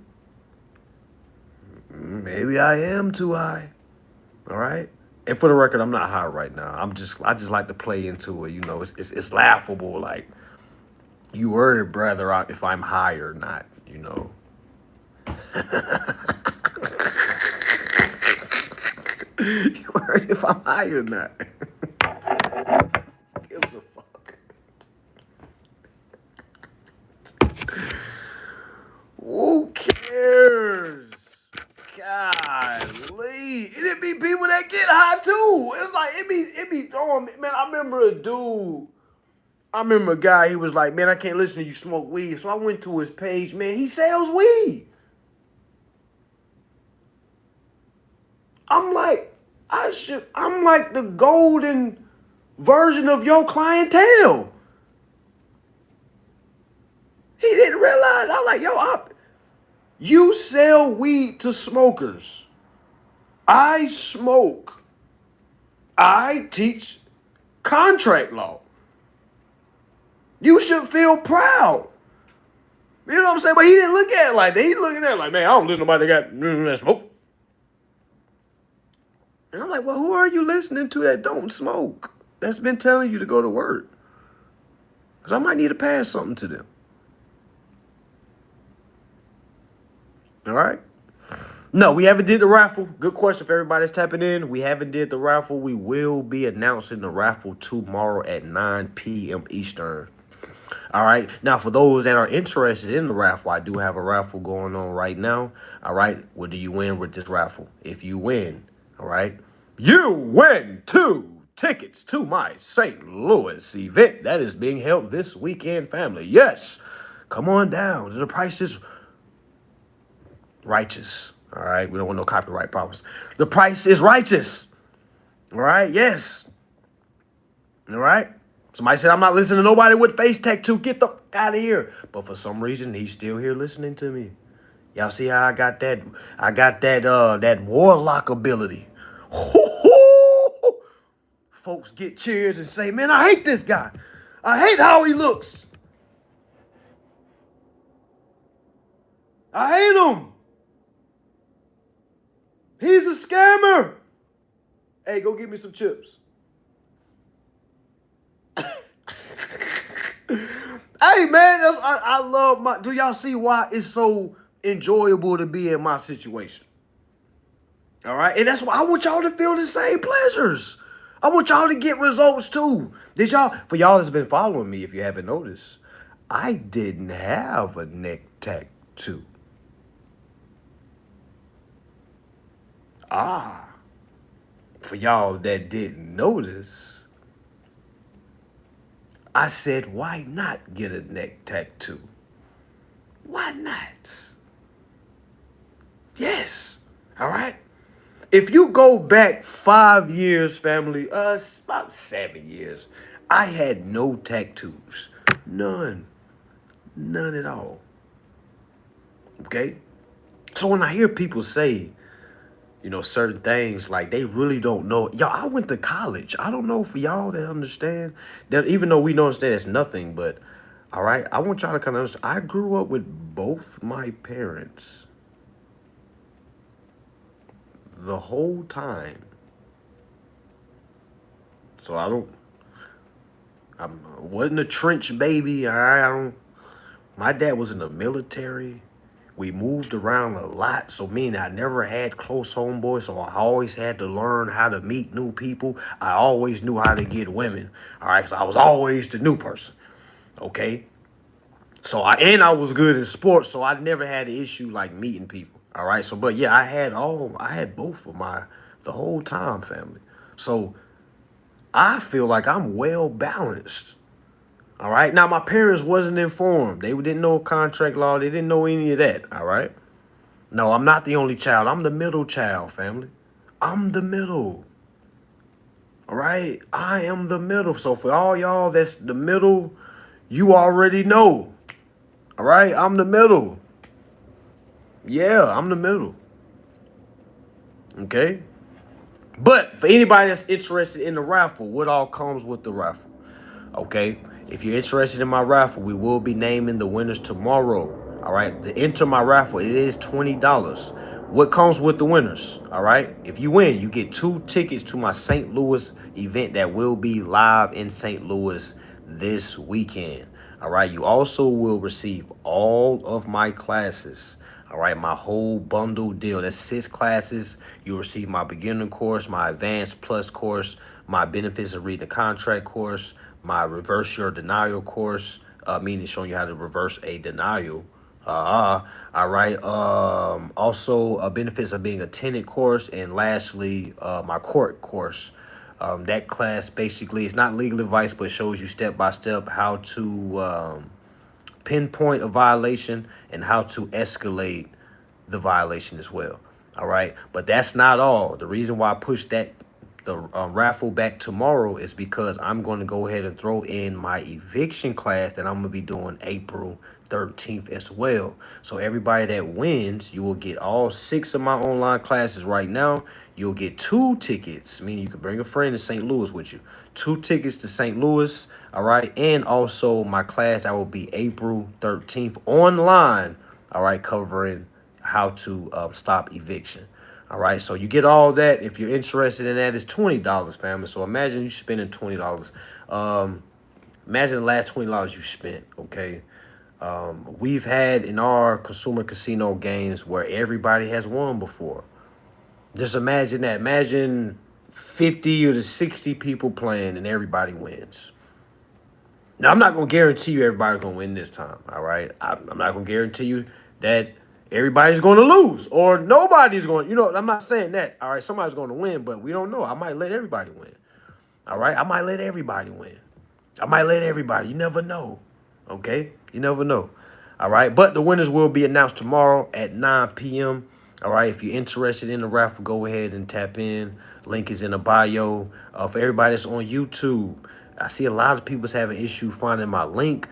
[SPEAKER 1] Maybe I am too high. All right? And for the record, I'm not high right now. I just like to play into it. You know, it's laughable. Like, you worried, brother, if I'm high or not, you know. You worried if I'm high or not. Gives a fuck. Who cares? Golly. It be people that get high too. It's like, it be throwing me. Man, I remember a guy, he was like, man, I can't listen to you smoke weed. So I went to his page, man, he sells weed. I'm like, I'm like the golden version of your clientele. He didn't realize. I was like, you sell weed to smokers. I smoke. I teach contract law. You should feel proud. You know what I'm saying? But he didn't look at it like that. He's looking at it like, man, I don't listen to nobody that smoke. And I'm like, well, who are you listening to that don't smoke? That's been telling you to go to work. Because I might need to pass something to them. All right? No, we haven't did the raffle. Good question for everybody that's tapping in. We haven't did the raffle. We will be announcing the raffle tomorrow at 9 p.m. Eastern. All right. Now, for those that are interested in the raffle, I do have a raffle going on right now. All right. What do you win with this raffle? If you win, all right, you win 2 tickets to my St. Louis event that is being held this weekend, family. Yes. Come on down. The price is righteous. All right. We don't want no copyright problems. The price is righteous. All right. Yes. All right. Somebody said, I'm not listening to nobody with face tattoo. Get the fuck out of here. But for some reason, he's still here listening to me. Y'all see how I got that? I got that warlock ability. Folks get cheers and say, man, I hate this guy. I hate how he looks. I hate him. He's a scammer. Hey, go get me some chips. Hey, man, I love my... Do y'all see why it's so enjoyable to be in my situation? All right? And that's why I want y'all to feel the same pleasures. I want y'all to get results, too. For y'all that's been following me, if you haven't noticed, I didn't have a neck tattoo. For y'all that didn't notice, I said, why not get a neck tattoo? Why not? Yes. All right. If you go back 5 years, family, about 7 years, I had no tattoos. None. None at all. Okay? So when I hear people say, certain things, like they really don't know. Y'all, I went to college. I don't know for y'all that understand that, even though we don't understand it's nothing, but all right, I want y'all to kind of understand. I grew up with both my parents the whole time. So I wasn't a trench baby. All right, my dad was in the military. We moved around a lot, so meaning I never had close homeboys, so I always had to learn how to meet new people. I always knew how to get women, all right, because I was always the new person, okay? So I was good in sports, so I never had an issue like meeting people, all right? So, but yeah, I had both of the whole time, family. So I feel like I'm well balanced. All right. Now, my parents wasn't informed. They didn't know contract law. They didn't know any of that. All right. No, I'm not the only child. I'm the middle child, family. I'm the middle. All right. I am the middle. So for all y'all that's the middle, you already know. All right. I'm the middle. Yeah, I'm the middle. Okay. But for anybody that's interested in the raffle, what all comes with the raffle? Okay. If you're interested in my raffle, we will be naming the winners tomorrow. All right. To enter my raffle, it is $20. What comes with the winners? All right. If you win, you get 2 tickets to my St. Louis event that will be live in St. Louis this weekend. All right. You also will receive all of my classes. All right. My whole bundle deal. That's 6 classes. You'll receive my beginner course, my advanced plus course, my benefits of reading the contract course, my reverse your denial course, meaning showing you how to reverse a denial. All right. Also, benefits of being a tenant course, and lastly, my court course. That class basically is not legal advice, but shows you step by step how to pinpoint a violation and how to escalate the violation as well. All right. But that's not all. The reason why I pushed the raffle back tomorrow is because I'm going to go ahead and throw in my eviction class that I'm going to be doing April 13th as well. So everybody that wins, you will get all 6 of my online classes right now. You'll get 2 tickets, meaning you can bring a friend to St. Louis with you. 2 tickets to St. Louis, all right? And also my class that will be April 13th online, all right, covering how to stop eviction. All right, so you get all that. If you're interested in that, it's $20, family. So imagine you spending $20. Imagine the last $20 you spent, okay? We've had in our consumer casino games where everybody has won before. Just imagine that. Imagine 50 or to 60 people playing and everybody wins. Now, I'm not going to guarantee you everybody's going to win this time, all right? I'm not going to guarantee you that everybody's going to lose or nobody's going to, I'm not saying that. All right, somebody's going to win, but we don't know. I might let everybody win. All right, I might let everybody win. I might let everybody. You never know. Okay, you never know. All right, but the winners will be announced tomorrow at 9 p.m. All right, if you're interested in the raffle, go ahead and tap in. Link is in the bio. For everybody that's on YouTube, I see a lot of people's having issue finding my link.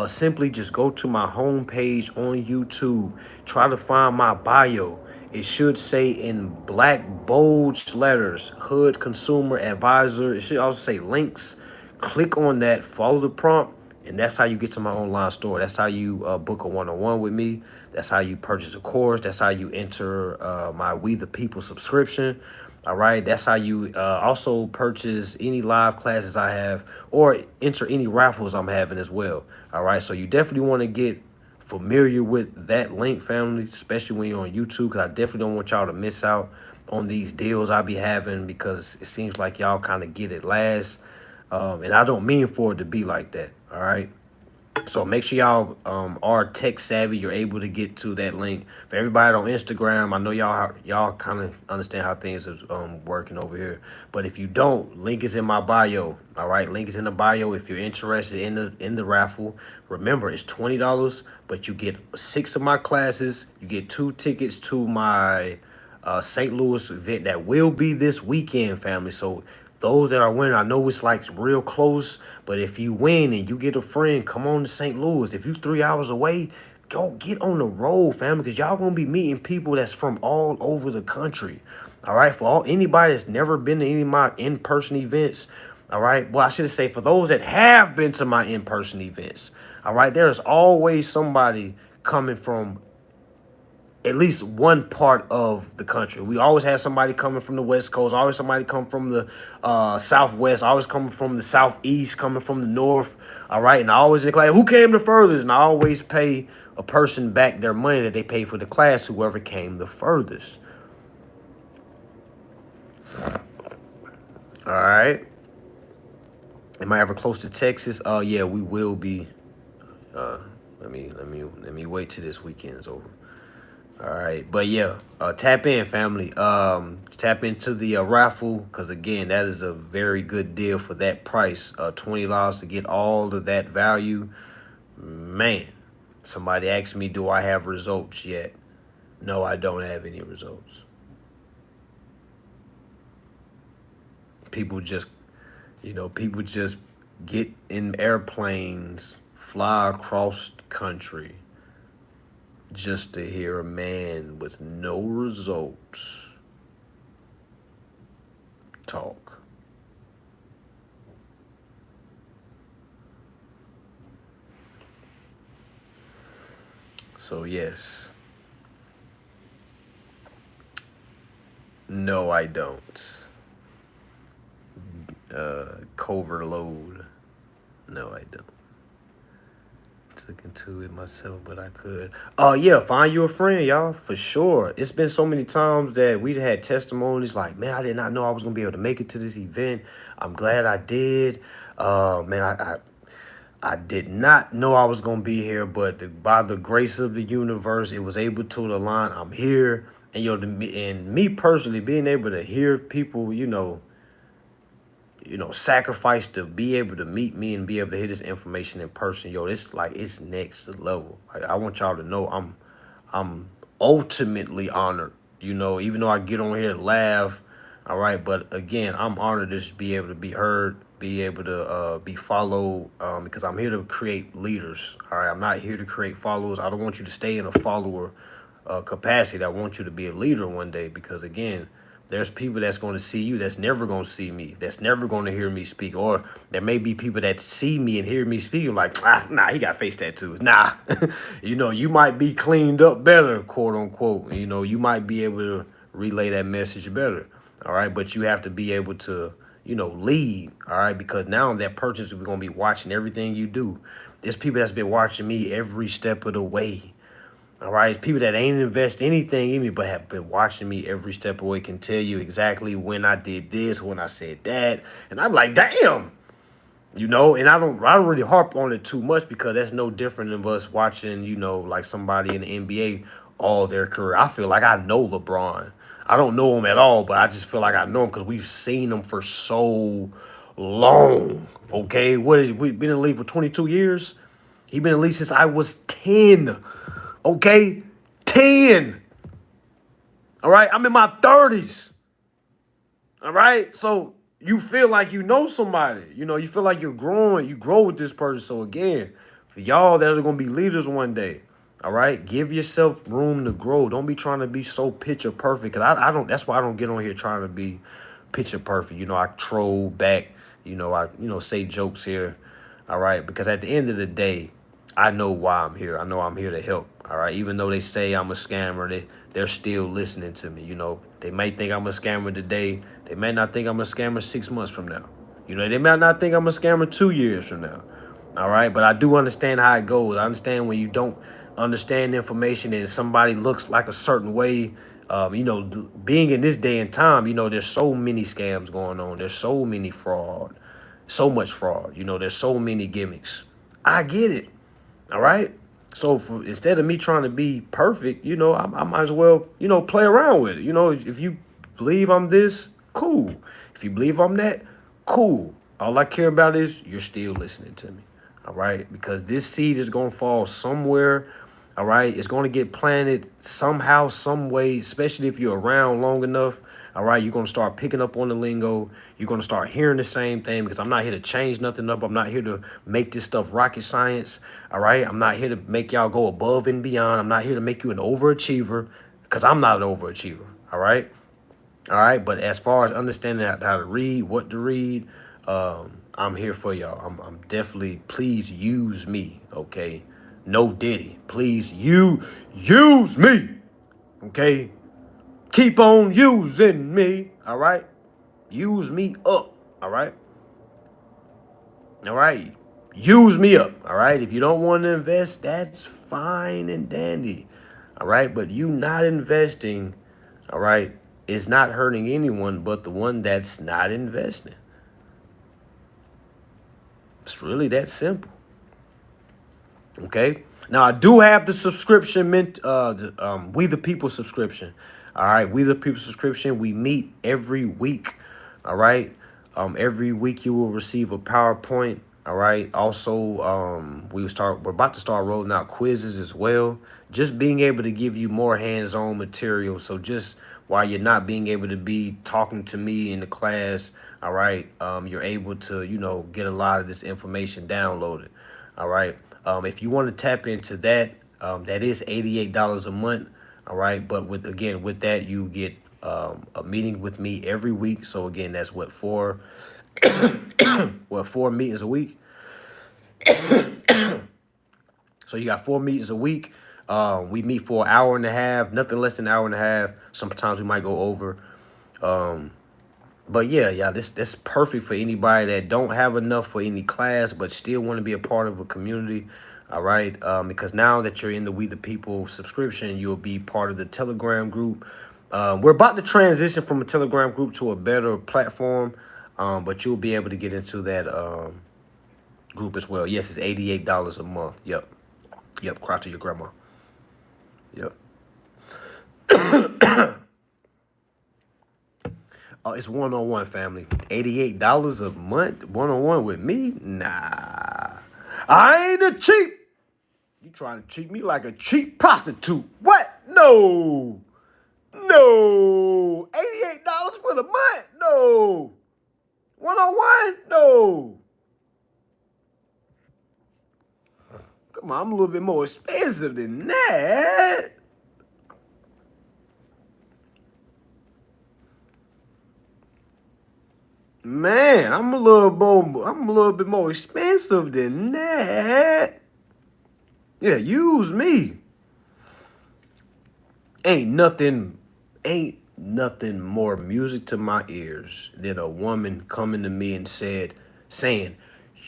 [SPEAKER 1] Simply just go to my homepage on YouTube. Try to find my bio. It should say in black bold letters, Hood Consumer Advisor. It should also say links. Click on that, follow the prompt, and that's how you get to my online store. That's how you book a one-on-one with me. That's how you purchase a course. That's how you enter my We the People subscription. All right. That's how you also purchase any live classes I have or enter any raffles I'm having as well. All right. So you definitely want to get familiar with that link, family, especially when you're on YouTube, because I definitely don't want y'all to miss out on these deals I be having, because it seems like y'all kind of get it last. And I don't mean for it to be like that. All right. So make sure y'all are tech savvy. You're able to get to that link. For everybody on Instagram, I know y'all kind of understand how things is working over here. But if you don't, link is in my bio. All right, link is in the bio. If you're interested in the raffle, remember it's $20, but you get 6 of my classes. You get 2 tickets to my St. Louis event that will be this weekend, family. So those that are winning, I know it's like real close, but if you win and you get a friend, come on to St. Louis. If you 3 hours away, go get on the road, family, because y'all gonna be meeting people that's from all over the country. All right, for anybody that's never been to any of my in-person events, all right. Well, I should say for those that have been to my in-person events, all right, there's always somebody coming from at least one part of the country. We always have somebody coming from the West Coast, always somebody come from the Southwest, always coming from the Southeast, coming from the North. All right, and I always declare who came the furthest, and I always pay a person back their money that they paid for the class, whoever came the furthest. All right. Am I ever close to Texas? Yeah, we will be. Let me wait till this weekend is over. All right, but yeah, tap in, family. Tap into the raffle, because again, that is a very good deal for that price. $20 to get all of that value. Man, somebody asked me, do I have results yet? No, I don't have any results. People just get in airplanes, fly across the country, just to hear a man with no results talk. So yes. No, I don't. Covert load. No, I don't. Took into it myself, but I could. Yeah, find you a friend, y'all, for sure. It's been so many times that we've had testimonies like, man, I did not know I was gonna be able to make it to this event. I'm glad I did. Man, I did not know I was gonna be here, but by the grace of the universe, it was able to align. I'm here, and and me personally, being able to hear people, sacrifice to be able to meet me and be able to hear this information in person, it's like it's next level. Like, I want y'all to know I'm ultimately honored, even though I get on here to laugh, all right, but again, I'm honored to just be able to be heard, be able to be followed, because I'm here to create leaders, all right? I'm not here to create followers. I don't want you to stay in a follower capacity. I want you to be a leader one day, because again, there's people that's going to see you that's never going to see me, that's never going to hear me speak. Or there may be people that see me and hear me speak, like, nah, he got face tattoos. Nah, you might be cleaned up better, quote unquote. You might be able to relay that message better. All right. But you have to be able to, lead. All right. Because now that person is going to be watching everything you do. There's people that's been watching me every step of the way. All right, people that ain't invest anything in me but have been watching me every step of the way can tell you exactly when I did this, when I said that, and I'm like, damn, and I don't really harp on it too much, because that's no different than us watching, like somebody in the NBA all their career. I feel like I know LeBron. I don't know him at all, but I just feel like I know him because we've seen him for so long. Okay, we've been in the league for 22 years. He been in the league since I was 10. 10. Okay? 10. All right? I'm in my 30s. All right? So you feel like you know somebody. You feel like you're growing. You grow with this person. So again, for y'all that are going to be leaders one day, all right, give yourself room to grow. Don't be trying to be so picture perfect. Cause I don't. That's why I don't get on here trying to be picture perfect. I troll back. I say jokes here. All right, because at the end of the day, I know why I'm here. I know I'm here to help. All right, even though they say I'm a scammer, they're still listening to me. They may think I'm a scammer today. They may not think I'm a scammer 6 months from now. They might not think I'm a scammer 2 years from now. All right, but I do understand how it goes. I understand when you don't understand information and somebody looks like a certain way. Being in this day and time, there's so many scams going on. There's so many fraud, so much fraud. There's so many gimmicks. I get it. All right. So instead of me trying to be perfect, I might as well, play around with it. If you believe I'm this, cool. If you believe I'm that, cool. All I care about is you're still listening to me. All right. Because this seed is going to fall somewhere. All right. It's going to get planted somehow, some way, especially if you're around long enough. All right. You're going to start picking up on the lingo. You're going to start hearing the same thing because I'm not here to change nothing up. I'm not here to make this stuff rocket science. All right. I'm not here to make y'all go above and beyond. I'm not here to make you an overachiever because I'm not an overachiever. All right. All right. But as far as understanding how to read, what to read, I'm here for y'all. I'm definitely, please use me. Okay. No Diddy. Please, you use me. Okay. Keep on using me. All right. Use me up. All right. All right. Use me up. All right. If you don't want to invest, that's fine and dandy. All right. But you not investing, all right, is not hurting anyone but the one that's not investing. It's really that simple. Okay. Now I do have the subscription We the People subscription. All right, We the People subscription. We meet every week. All right. Every week you will receive a PowerPoint. All right. Also, we're about to start rolling out quizzes as well. Just being able to give you more hands-on material. So just while you're not being able to be talking to me in the class, all right, you're able to, get a lot of this information downloaded. All right. If you want to tap into that, that is $88 a month. All right. But with that, you get a meeting with me every week. So again, that's four meetings a week. So you got 4 meetings a week. We meet for an hour and a half, nothing less than an hour and a half. Sometimes we might go over. But yeah, this perfect for anybody that don't have enough for any class, but still want to be a part of a community. All right. Because now that you're in the We the People subscription, you'll be part of the Telegram group. We're about to transition from a Telegram group to a better platform. But you'll be able to get into that group as well. Yes, it's $88 a month. Yep. Cry to your grandma. Yep. It's one-on-one, family. $88 a month, one-on-one with me? Nah. I ain't a cheap. You trying to treat me like a cheap prostitute. What? No. $88 for the month? No. One-on-one? No. Come on, I'm a little bit more expensive than that. Man, I'm a little bit more expensive than that. Yeah, use me. Ain't nothing more music to my ears than a woman coming to me and saying,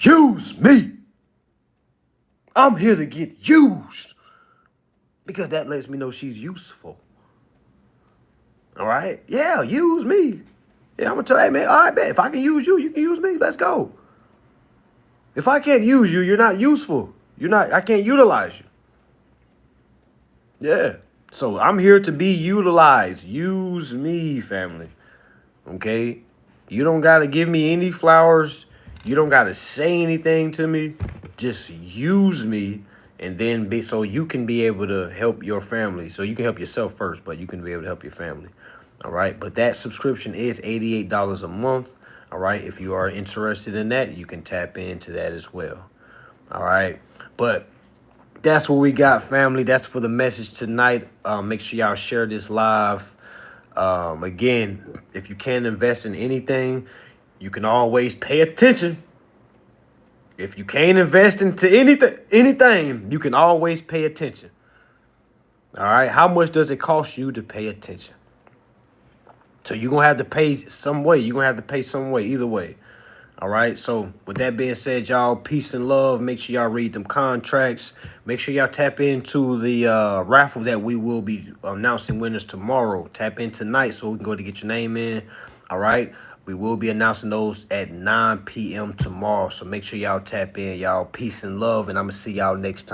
[SPEAKER 1] use me. I'm here to get used. Because that lets me know she's useful. All right? Yeah, use me. Yeah, I'm going to tell you, hey, man, all right, man, if I can use you, you can use me. Let's go. If I can't use you, you're not useful. I can't utilize you. Yeah. So I'm here to be utilized. Use me, family. Okay? You don't got to give me any flowers. You don't got to say anything to me. Just use me And then so you can be able to help your family. So you can help yourself first, but you can be able to help your family. All right. But that subscription is $88 a month. All right. If you are interested in that, you can tap into that as well. All right. But that's what we got, family. That's for the message tonight. Make sure y'all share this live. Again, if you can't invest in anything, you can always pay attention. If you can't invest into anything, you can always pay attention. All right. How much does it cost you to pay attention? So you're going to have to pay some way. You're going to have to pay some way, either way. All right. So with that being said, y'all, peace and love. Make sure y'all read them contracts. Make sure y'all tap into the raffle that we will be announcing winners tomorrow. Tap in tonight so we can go to get your name in. All right. We will be announcing those at 9 p.m. tomorrow. So make sure y'all tap in, y'all. Peace and love. And I'm going to see y'all next time.